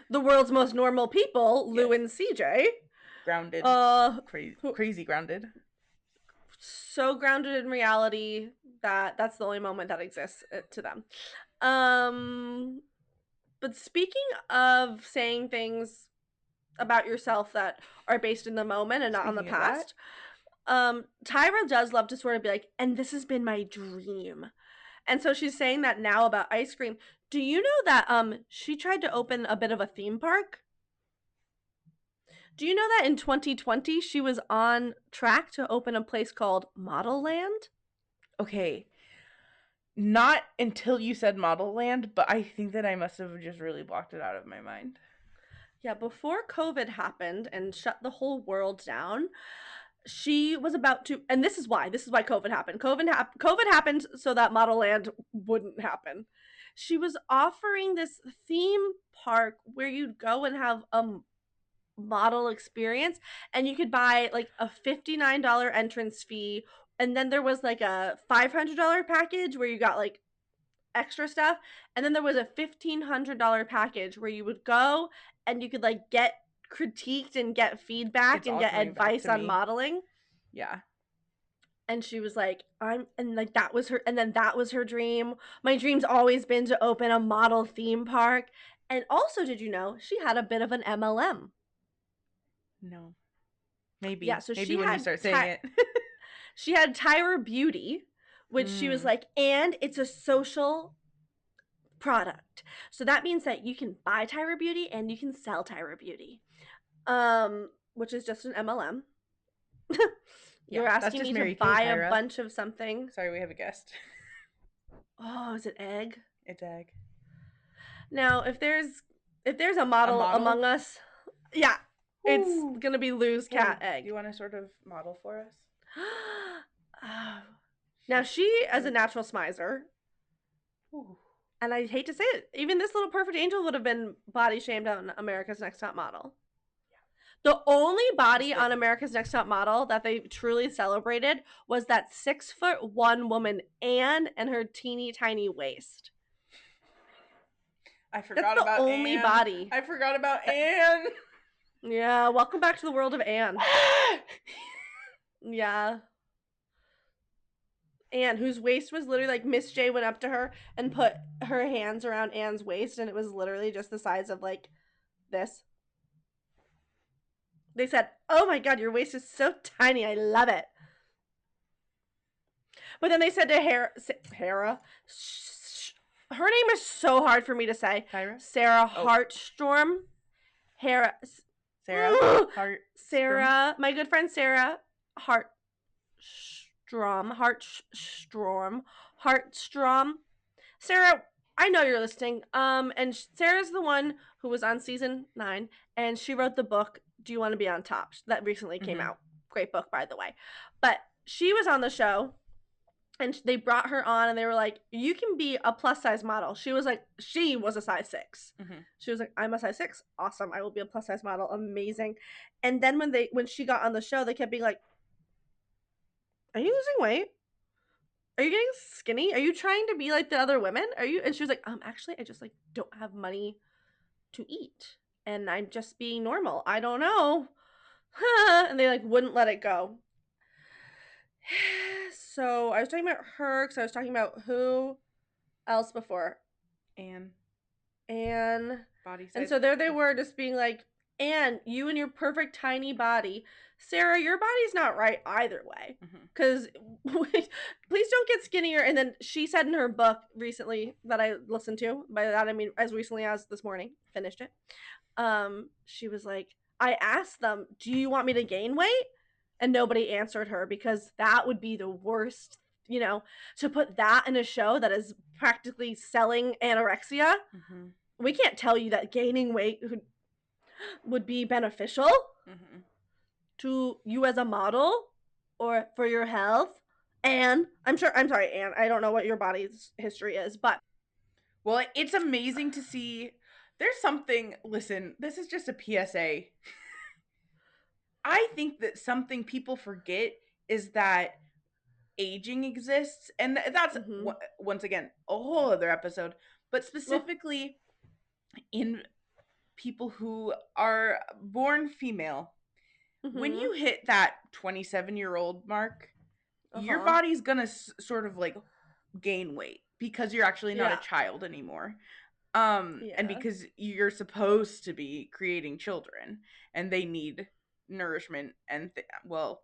The world's most normal people, Lou and CJ.
Grounded. Crazy grounded.
So grounded in reality that that's the only moment that exists to them. But speaking of saying things about yourself that are based in the moment and not on the past, Tyra does love to sort of be like, and this has been my dream. And so she's saying that now about ice cream. Do you know that she tried to open a bit of a theme park? Do you know that in 2020 she was on track to open a place called Modelland?
Okay. Not until you said Modelland, but I think that I must have just really blocked it out of my mind.
Yeah, before COVID happened and shut the whole world down, she was about to, and this is why COVID happened. COVID happened so that Modelland wouldn't happen. She was offering this theme park where you'd go and have a model experience, and you could buy like a $59 entrance fee, and then there was like a $500 package where you got like extra stuff, and then there was a $1,500 package where you would go and you could like get critiqued and get feedback and get advice on modeling.
Yeah.
And she was like, that was her dream. My dream's always been to open a model theme park. And also, did you know she had a bit of an MLM?
No. Maybe.
Yeah, so
maybe when you start saying it.
She had Tyra Beauty, which she was like, and it's a social product. So that means that you can buy Tyra Beauty and you can sell Tyra Beauty. Which is just an MLM. You're asking me to buy a bunch of something.
Sorry, we have a guest.
Oh, is it egg?
It's egg.
Now, if there's a model among us, yeah, it's gonna be Lou's cat Egg.
Do you want to sort of model for us?
Now she, as a natural smizer, and I hate to say it, even this little perfect angel would have been body shamed on America's Next Top Model. The only body on America's Next Top Model that they truly celebrated was that 6'1" woman, Anne, and her teeny tiny waist.
I forgot about Anne. That's the only body. I forgot about Anne.
Yeah, welcome back to the world of Anne. Yeah. Anne, whose waist was literally like, Miss J went up to her and put her hands around Anne's waist, and it was literally just the size of like this. They said, oh my god, your waist is so tiny. I love it. But then they said to Hera, her name is so hard for me to say.
Tyra?
Sarah Hartstrom. Hera. Sarah. My good friend Sarah Hartstrom. Sarah, I know you're listening. And Sarah's the one who was on season 9, and she wrote the book Do You Want to Be on Top? That recently came out. Great book, by the way. But she was on the show, and they brought her on, and they were like, you can be a plus size model. She was like, she was a size 6. She was like, I'm a size 6. Awesome. I will be a plus size model. Amazing. And then when she got on the show, they kept being like, are you losing weight? Are you getting skinny? Are you trying to be like the other women? Are you? And she was like, actually, I just like don't have money to eat, and I'm just being normal. I don't know. And they like wouldn't let it go. So I was talking about her because I was talking about who else before?
Anne.
Body size. And so there they were just being like, Anne, you and your perfect tiny body. Sarah, your body's not right either way. Because please don't get skinnier. And then she said in her book recently that I listened to, by that I mean as recently as this morning, finished it. She was like, I asked them, do you want me to gain weight? And nobody answered her because that would be the worst you know, to put that in a show that is practically selling anorexia, we can't tell you that gaining weight would be beneficial to you as a model or for your health. And I'm sorry, Anne, I don't know what your body's history is, but
well, it's amazing to see. There's something, listen, this is just a PSA. I think that something people forget is that aging exists, and that's once again a whole other episode, but specifically in people who are born female. When you hit that 27-year-old mark, your body's gonna sort of like gain weight because you're actually not a child anymore. And because you're supposed to be creating children and they need nourishment and well,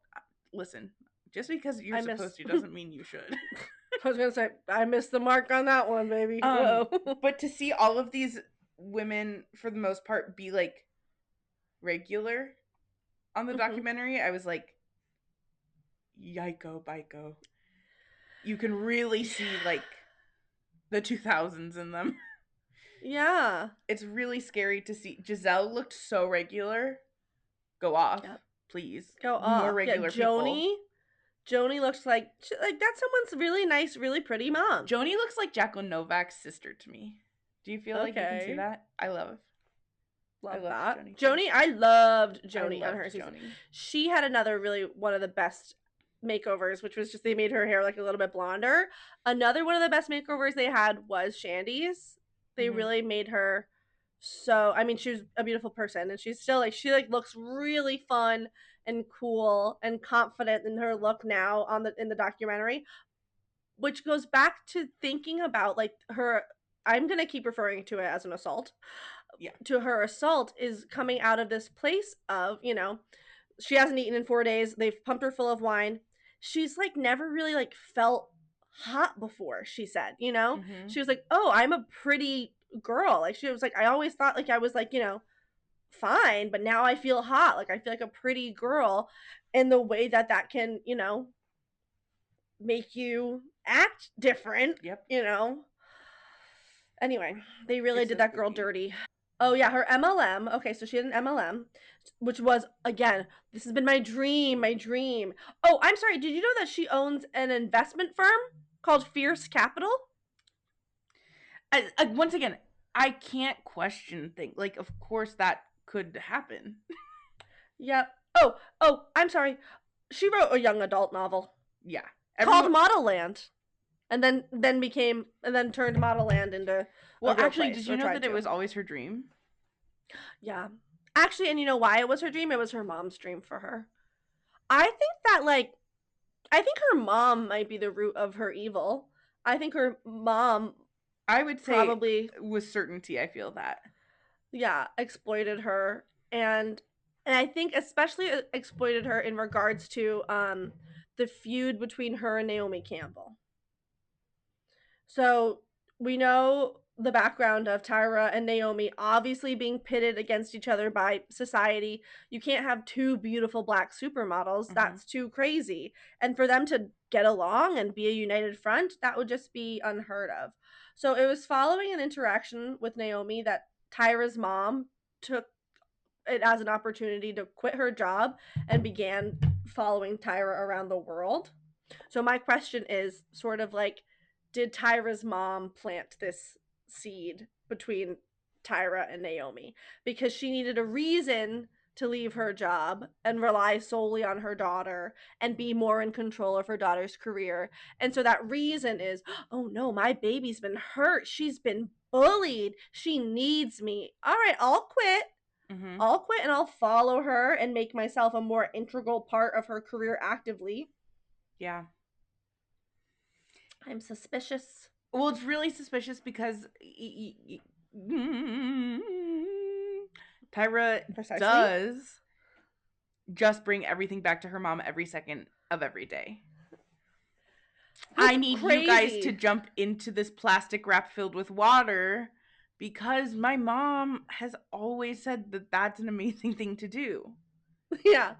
listen, just because you're supposed to doesn't mean you should.
I was gonna say, I missed the mark on that one, baby. Whoa.
But to see all of these women, for the most part, be like regular on the documentary, I was like, yiko biko. You can really see like the 2000s in them.
Yeah.
It's really scary to see. Giselle looked so regular. Go off, please.
Go off.
More regular people.
Joni looks like that's someone's really nice, really pretty mom.
Joni looks like Jacqueline Novak's sister to me. Do you feel like you can see that? I love
that. Joni, I loved Joni on her season. She had another one of the best makeovers, which was just they made her hair like a little bit blonder. Another one of the best makeovers they had was Shandy's. They really made her so, I mean, she was a beautiful person, and she's still like, she like looks really fun and cool and confident in her look now in the documentary, which goes back to thinking about like her, I'm gonna keep referring to it as an assault. To her assault is coming out of this place of, you know, she hasn't eaten in 4 days, they've pumped her full of wine, she's like never really like felt hot before, she said, you know. She was like, oh, I'm a pretty girl. Like, she was like, I always thought like I was like, you know, fine, but now I feel hot, like I feel like a pretty girl. And the way that can, you know, make you act different, you know. Anyway, they really did that girl dirty. Oh yeah, her MLM. Okay, so she had an MLM, which was, again, this has been my dream. Oh, I'm sorry, did you know that she owns an investment firm called Fierce Capital?
Once again, I can't question things. Like, of course that could happen.
Yep. Oh, I'm sorry. She wrote a young adult novel.
Yeah.
Called Model Land. And then turned Model Land into
actually, did you know that it was always her dream?
Yeah. Actually, and you know why it was her dream? It was her mom's dream for her. I think that, like, I think her mom might be the root of her evil. I think her mom,
I would say,
probably
with certainty, I feel that.
Yeah, exploited her, and I think especially exploited her in regards to the feud between her and Naomi Campbell. So we know the background of Tyra and Naomi obviously being pitted against each other by society. You can't have two beautiful black supermodels. That's too crazy. And for them to get along and be a united front, that would just be unheard of. So it was following an interaction with Naomi that Tyra's mom took it as an opportunity to quit her job and began following Tyra around the world. So my question is sort of like, did Tyra's mom plant this seed between Tyra and Naomi? Because she needed a reason to leave her job and rely solely on her daughter and be more in control of her daughter's career. And so that reason is, oh no, my baby's been hurt. She's been bullied. She needs me. All right, I'll quit. I'll quit and I'll follow her and make myself a more integral part of her career actively.
Yeah.
I'm suspicious.
Well, it's really suspicious because Tyra does just bring everything back to her mom every second of every day. I need you guys to jump into this plastic wrap filled with water because my mom has always said that that's an amazing thing to do.
Yeah.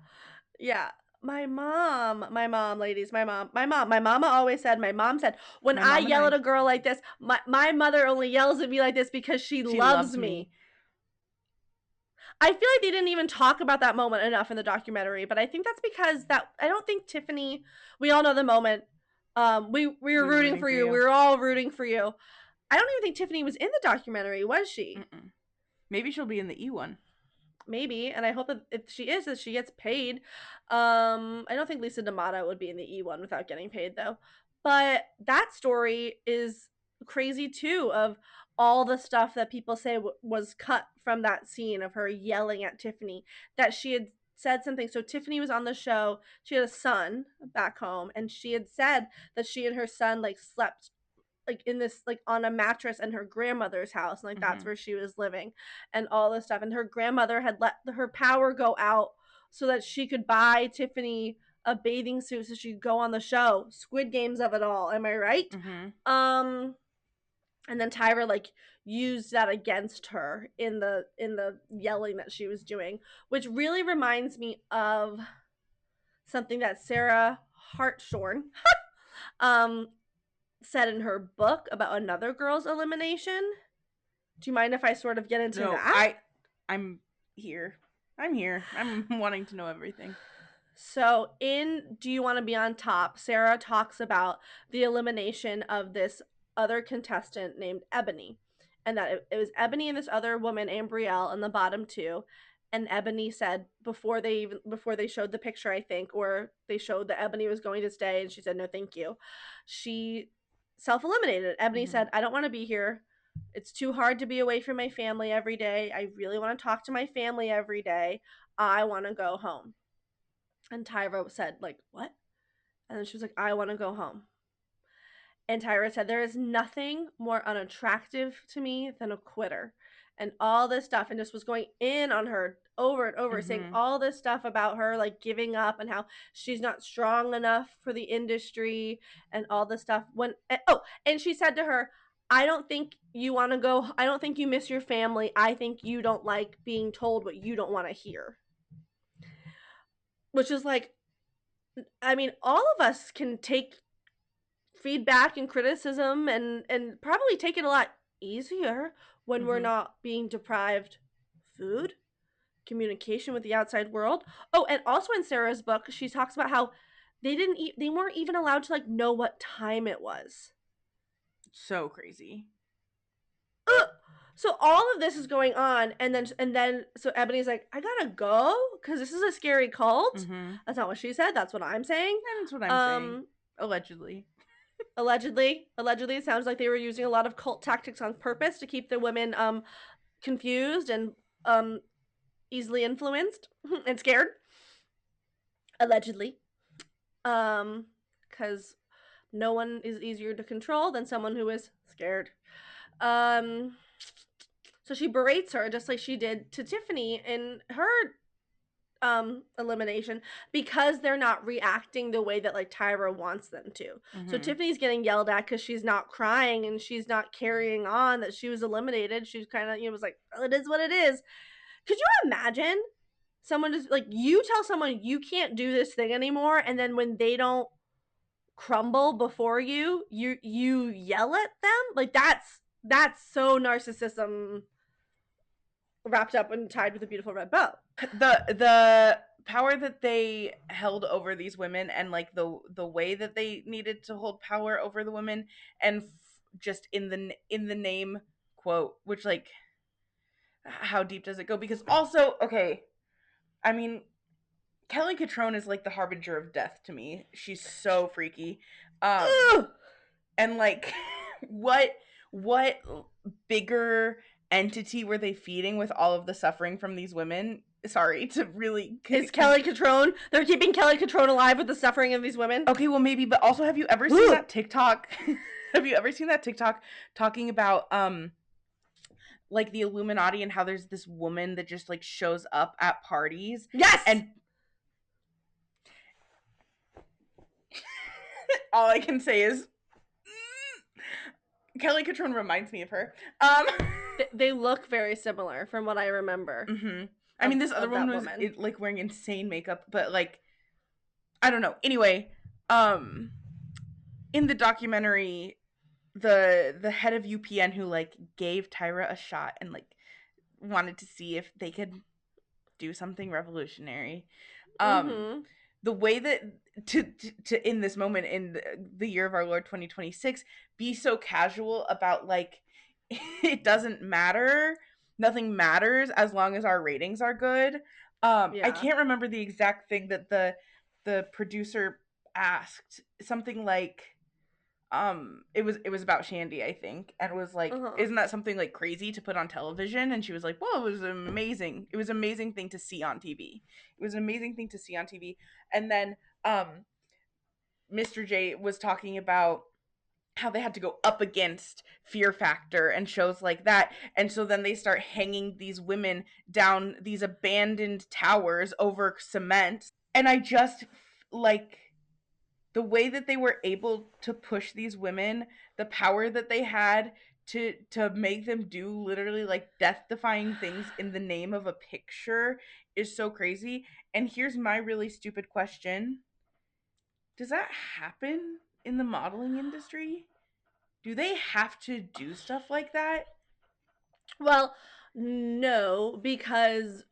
My mom, ladies, my mama always said, when
My
I
mom and
yell
I.
at a girl like this, my mother only yells at me like this because she loves me. I feel like they didn't even talk about that moment enough in the documentary, but I think that's because I don't think Tiffany, we all know the moment. We were rooting for you. We were all rooting for you. I don't even think Tiffany was in the documentary, was she?
Mm-mm. Maybe she'll be in the E one.
Maybe, and I hope that if she is, that she gets paid. I don't think Lisa D'Amato would be in the E1 without getting paid, though. But that story is crazy too, of all the stuff that people say was cut from that scene of her yelling at Tiffany, that she had said something. So Tiffany was on the show. She had a son back home, and she had said that she and her son like slept like in this like on a mattress in her grandmother's house, and like that's where she was living and all this stuff, and her grandmother had let her power go out so that she could buy Tiffany a bathing suit so she could go on the show. Squid Games of it all, am I right? And then Tyra like used that against her in the yelling that she was doing, which really reminds me of something that Sarah Hartshorn said in her book about another girl's elimination. Do you mind if I sort of get into that?
I'm here. I'm wanting to know everything.
So, in Do You Want to Be on Top, Sarah talks about the elimination of this other contestant named Ebony. And that it was Ebony and this other woman, Ambrielle, in the bottom two. And Ebony said before they showed the picture, I think, or they showed that Ebony was going to stay, and she said no, thank you. She self-eliminated. Ebony said, I don't want to be here. It's too hard to be away from my family every day. I really want to talk to my family every day. I want to go home. And Tyra said, like, what? And then she was like, I want to go home. And Tyra said, there is nothing more unattractive to me than a quitter. And all this stuff, and just was going in on her over and over, saying all this stuff about her, like giving up and how she's not strong enough for the industry and all this stuff. And she said to her, I don't think you want to go. I don't think you miss your family. I think you don't like being told what you don't want to hear. Which is like, I mean, all of us can take feedback and criticism and probably take it a lot easier when we're not being deprived food, communication with the outside world. Oh, and also in Sarah's book, she talks about how they weren't even allowed to like know what time it was.
So crazy.
So all of this is going on, and then so Ebony's like, I gotta go because this is a scary cult. That's not what she said. That's what I'm saying.
That's what I'm saying. Allegedly.
Allegedly, it sounds like they were using a lot of cult tactics on purpose to keep the women confused and easily influenced and scared. Allegedly, because no one is easier to control than someone who is scared. So she berates her just like she did to Tiffany in her elimination, because they're not reacting the way that like Tyra wants them to. So Tiffany's getting yelled at because she's not crying and she's not carrying on that she was eliminated. She's kind of, was like, well, it is what it is. Could you imagine someone just like, you tell someone you can't do this thing anymore, and then when they don't crumble before you yell at them? Like that's so narcissism wrapped up and tied with a beautiful red bow.
The power that they held over these women, and like the way that they needed to hold power over the women, and just in the name quote, which like, how deep does it go? Because also, okay, I mean, Kelly Catrone is like the harbinger of death to me. She's so freaky. And like, what bigger entity were they feeding with all of the suffering from these women? Sorry to really.
Is Kelly Catrone? They're keeping Kelly Catrone alive with the suffering of these women?
Okay, well maybe, but also, have you ever seen that TikTok? Have you ever seen that TikTok talking about like the Illuminati and how there's this woman that just like shows up at parties?
Yes.
And all I can say is Kelly Catrone reminds me of her.
They look very similar from what I remember.
I mean, this other woman was like wearing insane makeup, but like, I don't know. Anyway, in the documentary, the head of UPN who like gave Tyra a shot and like wanted to see if they could do something revolutionary.
Mm-hmm.
The way that to in this moment in the year of our Lord 2026 be so casual about like it doesn't matter, nothing matters as long as our ratings are good. I
Yeah.
can't remember the exact thing that the producer asked, something like it was about Shandy, I think, and it was like,
Uh-huh.
isn't that something like crazy to put on television? And she was like, well, it was amazing, it was an amazing thing to see on TV, it was an amazing thing to see on TV. And then Mr. J was talking about how they had to go up against Fear Factor and shows like that, and so then they start hanging these women down these abandoned towers over cement, and I just like the way that they were able to push these women, the power that they had to make them do literally like death defying things in the name of a picture is so crazy. And here's my really stupid question. Does that happen in the modeling industry? Do they have to do stuff like that?
Well, no, because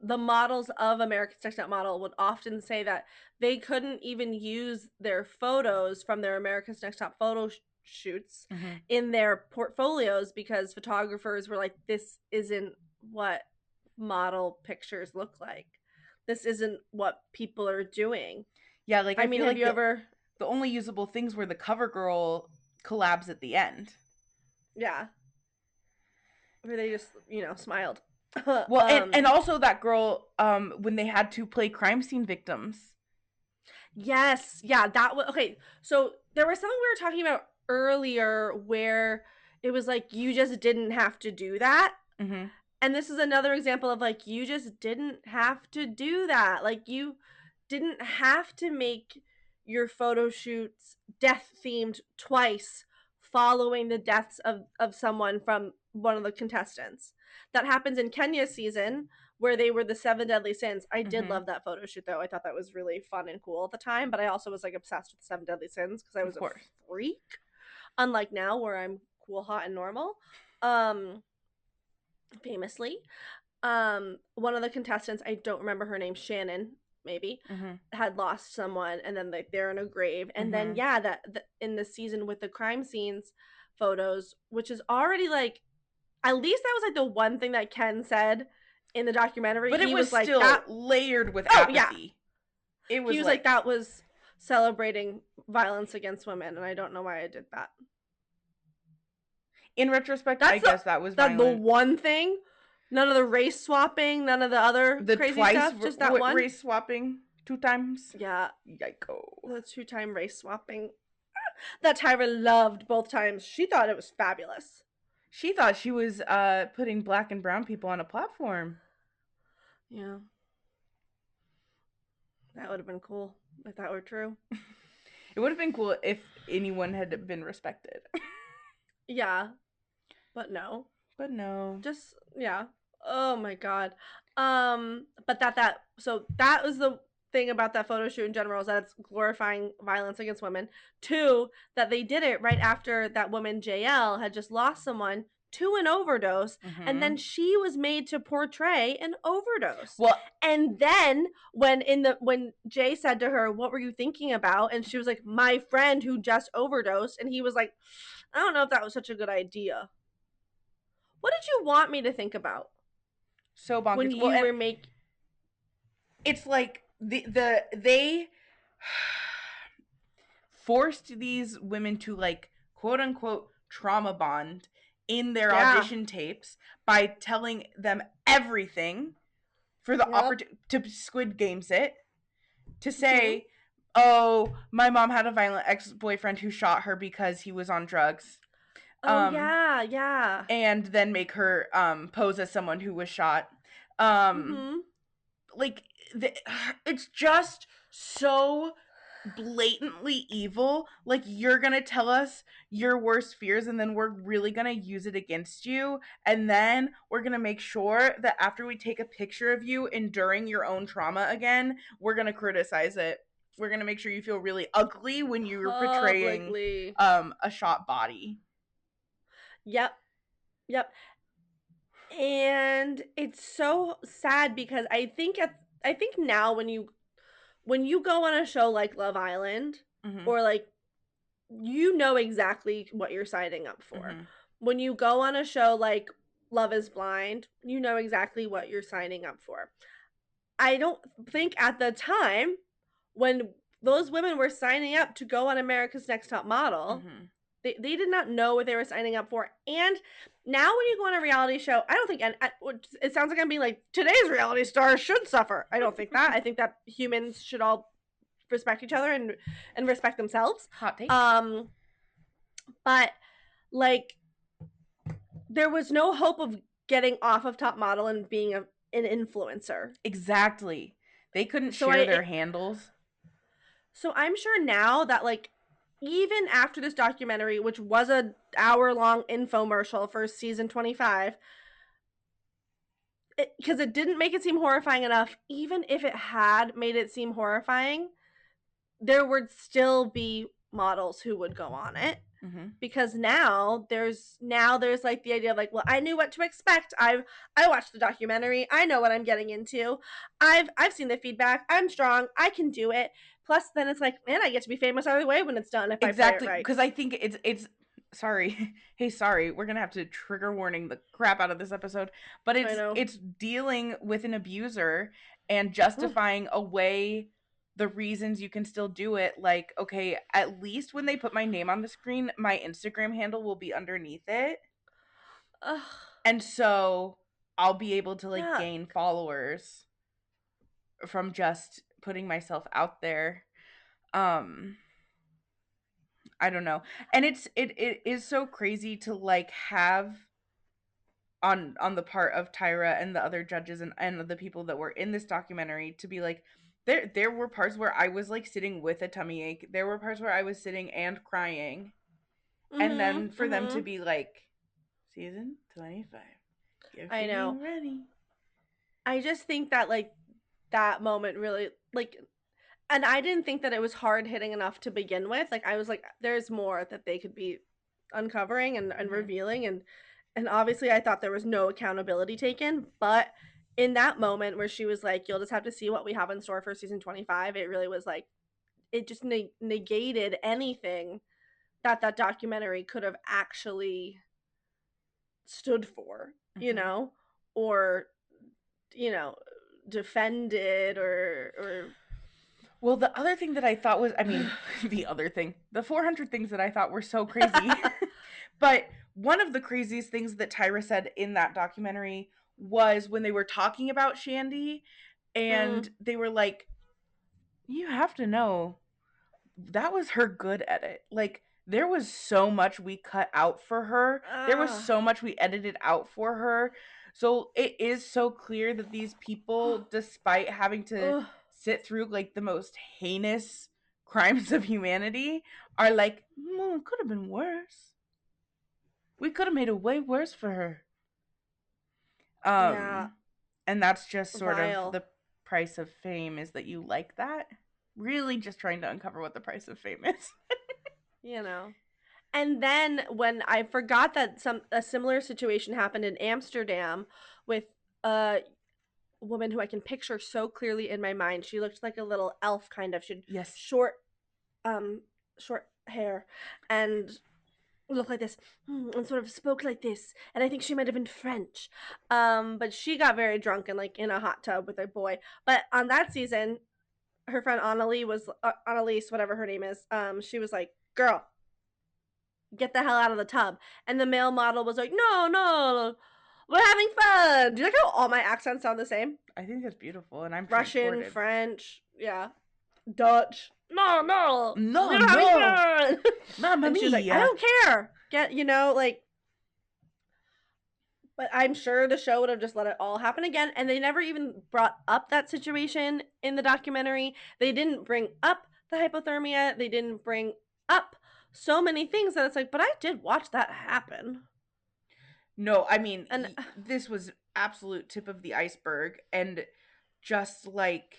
the models of America's Next Top Model would often say that they couldn't even use their photos from their America's Next Top photo shoots
Mm-hmm.
in their portfolios because photographers were like, this isn't what model pictures look like. This isn't what people are doing.
Yeah, like
I
I
mean,
feel
have
like
you ever?
the only usable things were the cover girl collabs at the end.
Yeah, where they just smiled.
Well, and also that girl when they had to play crime scene victims.
Yes, yeah, that was okay. So there was something we were talking about earlier where it was like you just didn't have to do that.
Mm-hmm.
And this is another example of like you just didn't have to do that. Like you didn't have to make your photo shoots death themed twice following the deaths of someone from one of the contestants. That happens in Kenya's season where they were the seven deadly sins. I did
Mm-hmm.
love that photo shoot though. I thought that was really fun and cool at the time, but I also was like obsessed with the seven deadly sins because I
Of
was a
course.
freak. Unlike now where I'm cool, hot, and normal. Famously, one of the contestants, I don't remember her name, Shannon maybe,
Mm-hmm.
had lost someone, and then like they're in a grave, and then
Mm-hmm.
yeah, in the season with the crime scenes photos, which is already like, at least that was like the one thing that Ken said in the documentary.
But it
He
was
was like that.
still layered with
Oh yeah,
apathy. It
he
was
was like
like,
that was celebrating violence against women, and I don't know why I did that.
in retrospect, I
That's
guess that was
the
violent.
one thing. None of the race swapping, none of the other
The
crazy
twice
stuff. Just that one.
race swapping 2 times.
Yeah,
Yikes.
the 2-time race swapping that Tyra loved both times. She thought it was fabulous.
She thought she was putting black and brown people on a platform.
Yeah, that would have been cool if that were true.
It would have been cool if anyone had been respected.
Yeah, but no.
But no.
Just yeah. Oh my god. But so that was the thing about that photo shoot in general, is that it's glorifying violence against women. Two, that they did it right after that woman JL had just lost someone to an overdose, and then she was made to portray an overdose.
Well,
and then when Jay said to her, "What were you thinking about?" and she was like, "My friend who just overdosed," and he was like, "I don't know if that was such a good idea." What did you want me to think about
so
when
bonkers. Well,
you
and
were making?
it's like they forced these women to like quote unquote trauma bond in their
Yeah.
audition tapes by telling them everything for the
Yep.
opportunity to Squid Games it, to
Mm-hmm.
say, oh, my mom had a violent ex-boyfriend who shot her because he was on drugs.
Oh yeah, yeah.
And then make her pose as someone who was shot. Um
Mm-hmm.
like it's just so blatantly evil. Like, you're gonna tell us your worst fears and then we're really gonna use it against you, and then we're gonna make sure that after we take a picture of you enduring your own trauma again, we're gonna criticize it. we're gonna make sure you feel really ugly when you're portraying
Publicly.
a shot body.
Yep. And it's so sad because I think now when you go on a show like Love Island, or like, you know exactly what you're signing up for. When you go on a show like Love is Blind, you know exactly what you're signing up for. I don't think at the time when those women were signing up to go on America's Next Top Model, they did not know what they were signing up for. And now when you go on a reality show, I don't think, and it sounds like I'm being like, today's reality stars should suffer. I don't think that. I think that humans should all respect each other and respect themselves.
Hot take.
But like, there was no hope of getting off of Top Model and being an influencer.
Exactly. They couldn't share their handles.
So I'm sure now that, like, even after this documentary, which was an hour-long infomercial for season 25, because it didn't make it seem horrifying enough, even if it had made it seem horrifying, there would still be models who would go on it. Because now there's like the idea of like, well, I knew what to expect. I watched the documentary. I know what I'm getting into. I've seen the feedback. I'm strong. I can do it. Plus, then it's like, man, I get to be famous either way when it's done if I play it right.
Because I think it's sorry. Hey, sorry. We're gonna have to trigger warning the crap out of this episode. But it's dealing with an abuser and justifying away the reasons you can still do it. Like, okay, at least when they put my name on the screen, my Instagram handle will be underneath it. And so I'll be able to like gain followers from just putting myself out there. I don't know. And it is so crazy to like have on the part of Tyra and the other judges and the people that were in this documentary to be like, there were parts where I was like sitting with a tummy ache. There were parts where I was sitting and crying. And then for them to be like, season 25, you're feeling ready.
I just think that like that moment really, like, and I didn't think that it was hard hitting enough to begin with. Like, I was like, there's more that they could be uncovering and revealing, and obviously I thought there was no accountability taken, but in that moment where she was like, you'll just have to see what we have in store for season 25, it really was like, it just negated anything that documentary could have actually stood for, you know, or, you know, defended or
well, the other thing that I thought was, I mean, the 400 things that I thought were so crazy. But one of the craziest things that Tyra said in that documentary was when they were talking about Shandy, and they were like, you have to know, that was her good edit. Like, there was so much we cut out for her. There was so much we edited out for her. So it is so clear that these people, despite having to sit through like the most heinous crimes of humanity, are like, it could have been worse. We could have made it way worse for her. And that's just sort of the price of fame, is that you like that. Really just trying to uncover what the price of fame is.
You know. And then when I forgot that a similar situation happened in Amsterdam with a woman who I can picture so clearly in my mind. She looked like a little elf, kind of. She had short hair and looked like this and sort of spoke like this. And I think she might have been French. But she got very drunk and like in a hot tub with a boy. But on that season, her friend Annalise, whatever her name is, she was like, girl, get the hell out of the tub. And the male model was like, no, we're having fun. Do you like how all my accents sound the same?
I think that's beautiful, and I'm
Russian, French, Dutch. No, we're having fun.
Mamma
and she was like, I don't care. But I'm sure the show would have just let it all happen again. And they never even brought up that situation in the documentary. They didn't bring up the hypothermia. They didn't bring up so many things that it's like, but I did watch that happen.
No, I mean, this was absolute tip of the iceberg. And just like,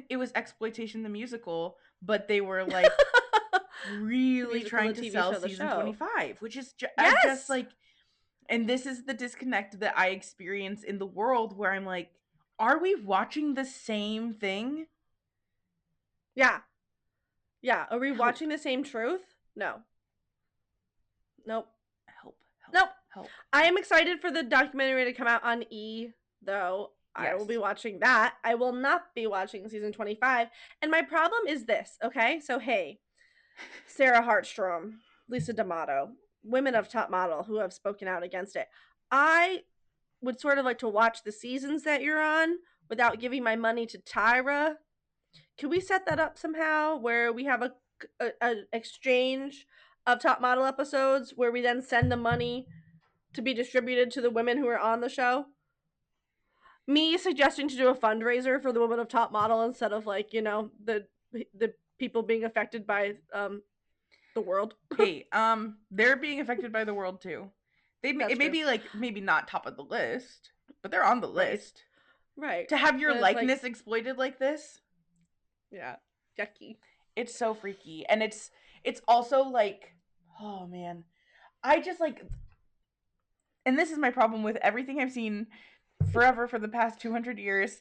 it was Exploitation the Musical, but they were like really trying to sell season 25, which is I just like, and this is the disconnect that I experience in the world where I'm like, are we watching the same thing?
Yeah. Are we watching the same truth? No. Nope.
Help.
I am excited for the documentary to come out on E, though. Yes. I will be watching that. I will not be watching season 25. And my problem is this, okay? So, hey, Sarah Hartstrom, Lisa D'Amato, women of Top Model who have spoken out against it. I would sort of like to watch the seasons that you're on without giving my money to Tyra. Can we set that up somehow where we have a exchange of Top Model episodes where we then send the money to be distributed to the women who are on the show? Me suggesting to do a fundraiser for the women of Top Model instead of like, you know, the people being affected by the world.
Hey, they're being affected by the world too. It may be like maybe not top of the list, but they're on the list.
Right.
To have your likeness exploited like this?
Yeah. Yucky.
It's so freaky. And it's also like, oh man. I just like, and this is my problem with everything I've seen forever for the past 200 years.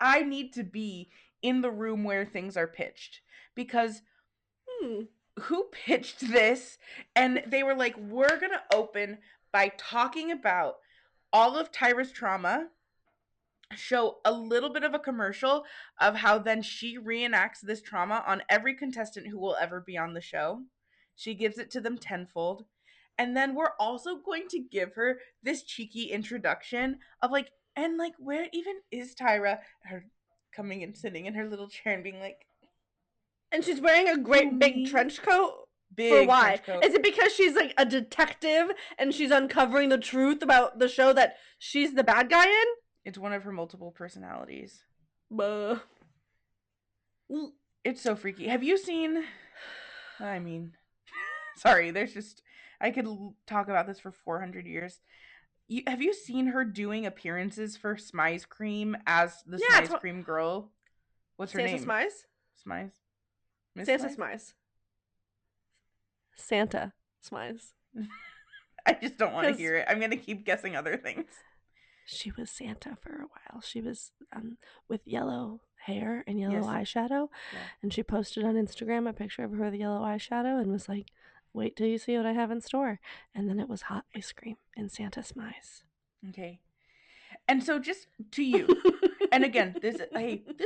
I need to be in the room where things are pitched because who pitched this? And they were like, we're going to open by talking about all of Tyra's trauma, show a little bit of a commercial of how then she reenacts this trauma on every contestant who will ever be on the show. She gives it to them tenfold. And then we're also going to give her this cheeky introduction of like, and like, where even is Tyra? Her coming and sitting in her little chair and being like,
and she's wearing a great big trench coat.
Big
for why?
Trench coat.
Is it because she's like a detective and she's uncovering the truth about the show that she's the bad guy in?
It's one of her multiple personalities.
It's
so freaky. Have you seen? I mean, sorry. There's just I could talk about this for 400 years. Have you seen her doing appearances for Smize Cream as the Smize Cream girl? What's her name?
Santa
Smize?
Santa Smize. Santa Smize.
I just don't want to hear it. I'm going to keep guessing other things.
She was Santa for a while. She was with yellow hair and yellow eyeshadow. Yeah. And she posted on Instagram a picture of her with yellow eyeshadow and was like, wait till you see what I have in store. And then it was hot ice cream and Santa Smize.
Okay. And so just to you, and again, this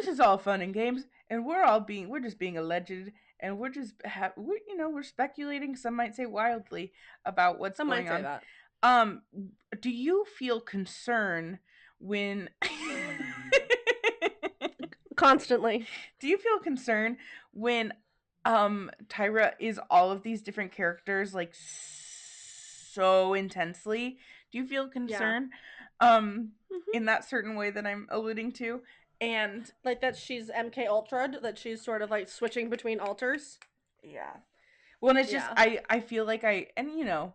is all fun and games, and we're just being alleged, and we're just we're speculating. Some might say wildly about what's going on. Some might say that. Do you feel concern when
constantly?
Do you feel concern when Tyra is all of these different characters like so intensely? Do you feel concern? Yeah. In that certain way that I'm alluding to, and
like that she's MK Ultra, that she's sort of like switching between alters.
Yeah. Well, and it's just I feel like and you know,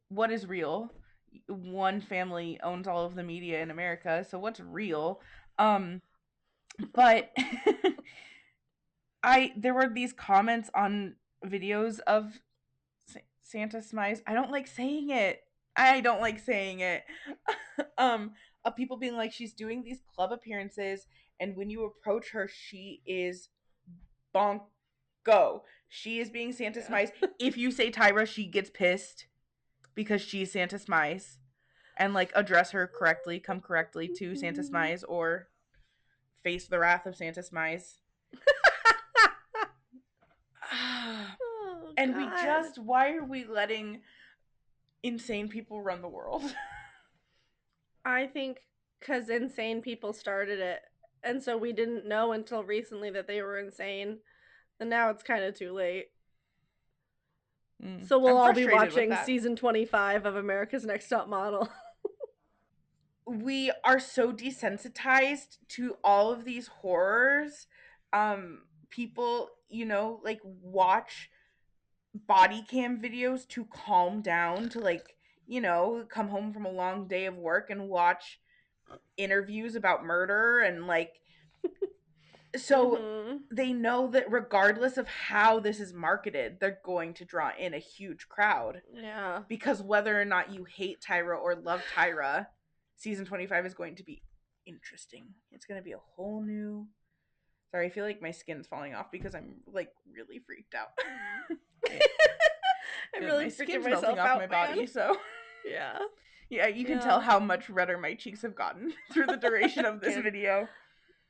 what is real? One family owns all of the media in America, so what's real? But there were these comments on videos of Santa Smize. I don't like saying it. Of people being like, she's doing these club appearances, and when you approach her, she is bonko. She is being Santa Smize. If you say Tyra, she gets pissed because she's Santa Smize. And like address her correctly, come correctly to Santa Smize, or face the wrath of Santa Smize. And God. Why are we letting insane people run the world?
I think because insane people started it, and so we didn't know until recently that they were insane, and now it's kind of too late. So we'll all be watching season 25 of America's Next Top Model.
We are so desensitized to all of these horrors. People, like watch body cam videos to calm down, to like, come home from a long day of work and watch interviews about murder, and like So they know that regardless of how this is marketed, they're going to draw in a huge crowd.
Yeah.
Because whether or not you hate Tyra or love Tyra, season 25 is going to be interesting. It's going to be a whole new... Sorry, I feel like my skin's falling off because I'm like really freaked out.
I'm really
my
freaking
skin's
myself
melting off
out,
my
man.
body, so
yeah.
Yeah, you can tell how much redder my cheeks have gotten through the duration of this video.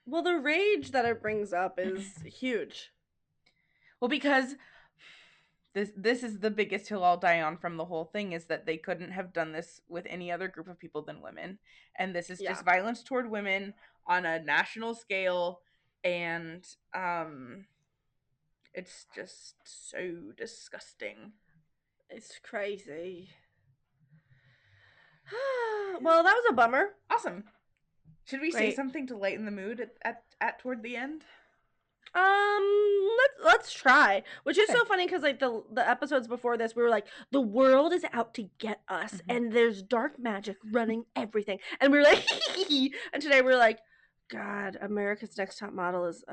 Well, the rage that it brings up is huge.
Well, because this is the biggest hill I'll die on from the whole thing, is that they couldn't have done this with any other group of people than women. And this is just violence toward women on a national scale, and it's just so disgusting.
It's crazy. Well, that was a bummer.
Awesome. Should we say something to lighten the mood at toward the end?
Let's try. Which is so funny because like the episodes before this, we were like, the world is out to get us, and there's dark magic running everything, and we were like, and today we're like, God, America's Next Top Model is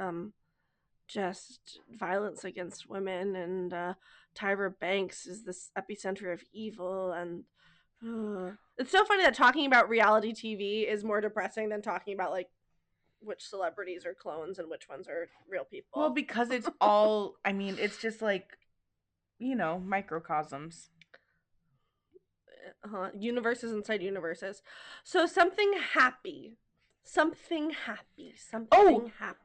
just violence against women, and Tyra Banks is this epicenter of evil, and it's so funny that talking about reality TV is more depressing than talking about like which celebrities are clones and which ones are real people.
Well, because it's all, I mean, it's just like, you know, microcosms.
Universes inside universes. So something happy. Happy.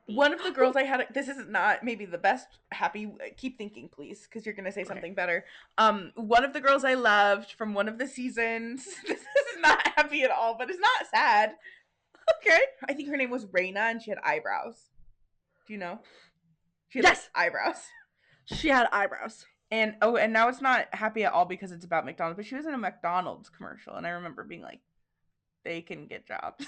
One of the girls I had, this is not maybe the best happy, keep thinking please, because you're going to say something better. One of the girls I loved from one of the seasons, this is not happy at all, but it's not sad.
Okay.
I think her name was Raina, and she had eyebrows. Do you know? She had like, eyebrows.
She had eyebrows.
And and now it's not happy at all because it's about McDonald's, but she was in a McDonald's commercial, and I remember being like, they can get jobs.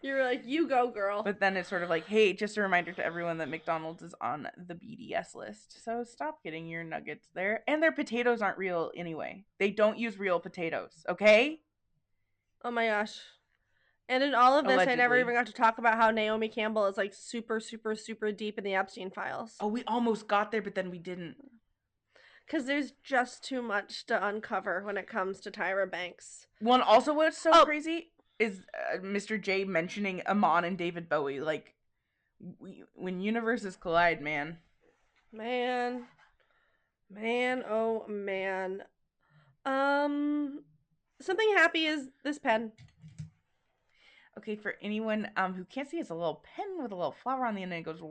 You were like, you go, girl.
But then it's sort of like, hey, just a reminder to everyone that McDonald's is on the BDS list. So stop getting your nuggets there. And their potatoes aren't real anyway. They don't use real potatoes, okay?
Oh my gosh. And in all of this,
Allegedly.
I never even got to talk about how Naomi Campbell is like super, super, super deep in the Epstein files.
Oh, we almost got there, but then we didn't.
Because there's just too much to uncover when it comes to Tyra Banks.
Well, and also what's so crazy is Mr. J mentioning Amon and David Bowie. Like, when universes collide, man.
Man, oh man. Something happy is this pen.
Okay, for anyone who can't see, it's a little pen with a little flower on the end, and it goes...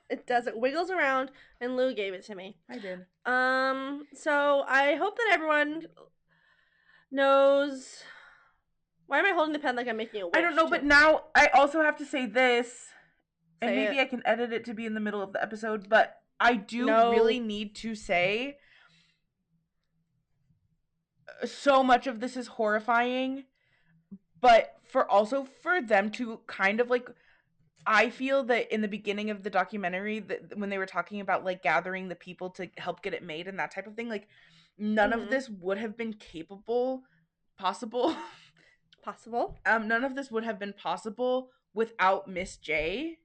It does. It wiggles around, and Lou gave it to me.
I did.
So I hope that everyone knows... Why am I holding the pen like I'm making a wish?
I don't know, but now I also have to say this, and maybe
it.
I can edit it to be in the middle of the episode, but I do really need to say so much of this is horrifying, but for them to kind of like, I feel that in the beginning of the documentary, that when they were talking about like gathering the people to help get it made and that type of thing, like none of this would have been possible. None of this would have been possible without Miss J.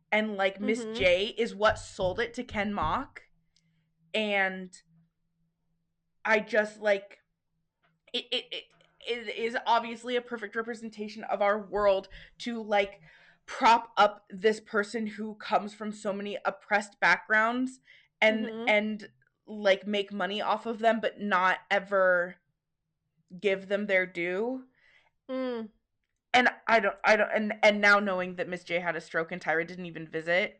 And like Miss J is what sold it to Ken Mock. And I just like it is obviously a perfect representation of our world to like prop up this person who comes from so many oppressed backgrounds and like make money off of them, but not ever give them their due. And I don't and now knowing that Miss J had a stroke and Tyra didn't even visit,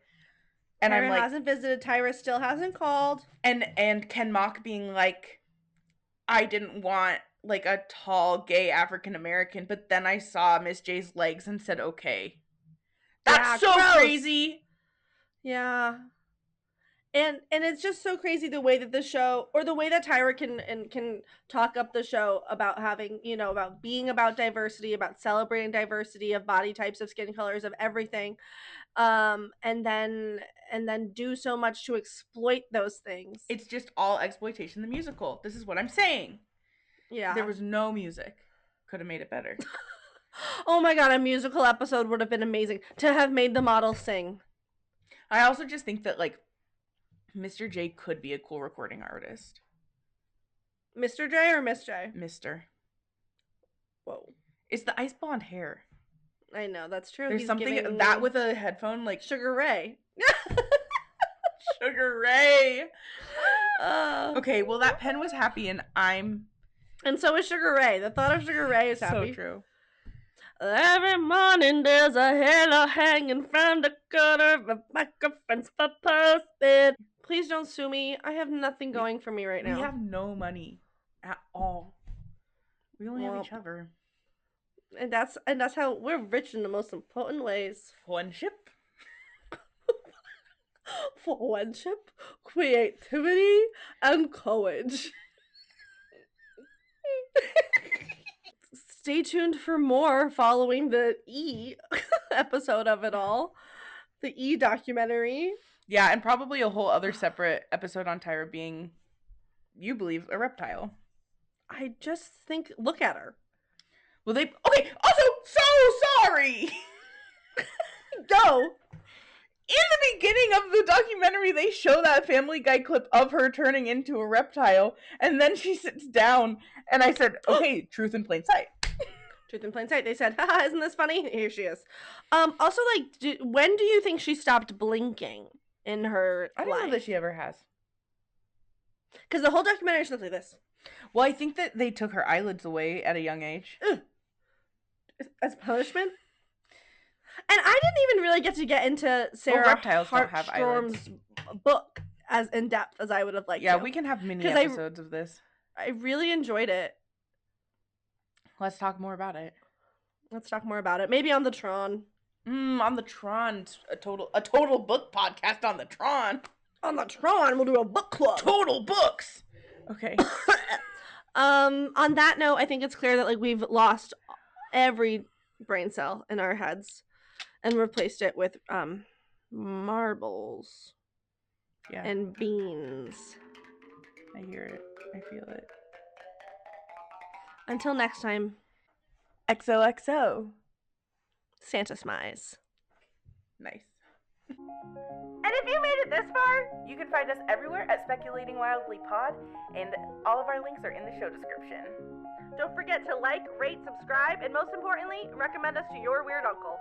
and
Tyra
I'm like,
hasn't visited, Tyra still hasn't called,
and Ken Mock being like, I didn't want like a tall gay African American, but then I saw Miss J's legs and said, okay, that's so crazy.
Yeah. And it's just so crazy the way that the show, or the way that Tyra can talk up the show about having, you know, about being about diversity, about celebrating diversity of body types, of skin colors, of everything, and then do so much to exploit those things.
It's just all exploitation. The musical. This is what I'm saying.
Yeah.
There was no music. Could have made it better.
Oh my god, a musical episode would have been amazing. To have made the model sing.
I also just think that, like, Mr. J could be a cool recording artist.
Mr. J or Miss J?
Mr.
Whoa.
It's the ice blonde hair.
I know, that's true.
There's
He's
something
giving
that
me
with a headphone, like
Sugar Ray.
Sugar Ray. Okay, well, that pen was happy, and
And so is Sugar Ray. The thought of Sugar Ray is happy.
So true.
Every morning there's a halo hanging from the corner of a microphone's for posted. Please don't sue me. I have nothing going for me right now.
We have no money at all. We only have each other.
And that's how we're rich in the most important ways.
Friendship.
Friendship, creativity, and courage. Stay tuned for more following the E episode of it all. The E documentary.
Yeah, and probably a whole other separate episode on Tyra being, you believe, a reptile.
I just think, look at her.
Well, okay, also, so sorry!
Go!
In the beginning of the documentary, they show that Family Guy clip of her turning into a reptile, and then she sits down, and I said, okay, truth in plain sight.
Truth in plain sight. They said, haha, isn't this funny? Here she is. Also, like, when do you think she stopped blinking in her
I don't know that she ever has.
Because the whole documentary is like this.
Well, I think that they took her eyelids away at a young age.
Ugh. As punishment? And I didn't even really get into Sarah Hartstrom's book as in depth as I would have liked.
Yeah, we can have mini episodes of this.
I really enjoyed it.
Let's talk more about it.
Maybe on the Tron.
On the Tron, a total book podcast on the Tron.
On the Tron, we'll do a book club.
Total books. Okay.
On that note, I think it's clear that like we've lost every brain cell in our heads and replaced it with marbles.
Yeah.
And beans.
I hear it. I feel it.
Until next time.
XOXO.
Santa smize.
Nice.
And if you made it this far, you can find us everywhere at Speculating Wildly Pod, and all of our links are in the show description. Don't forget to like, rate, subscribe, and most importantly, recommend us to your weird uncle.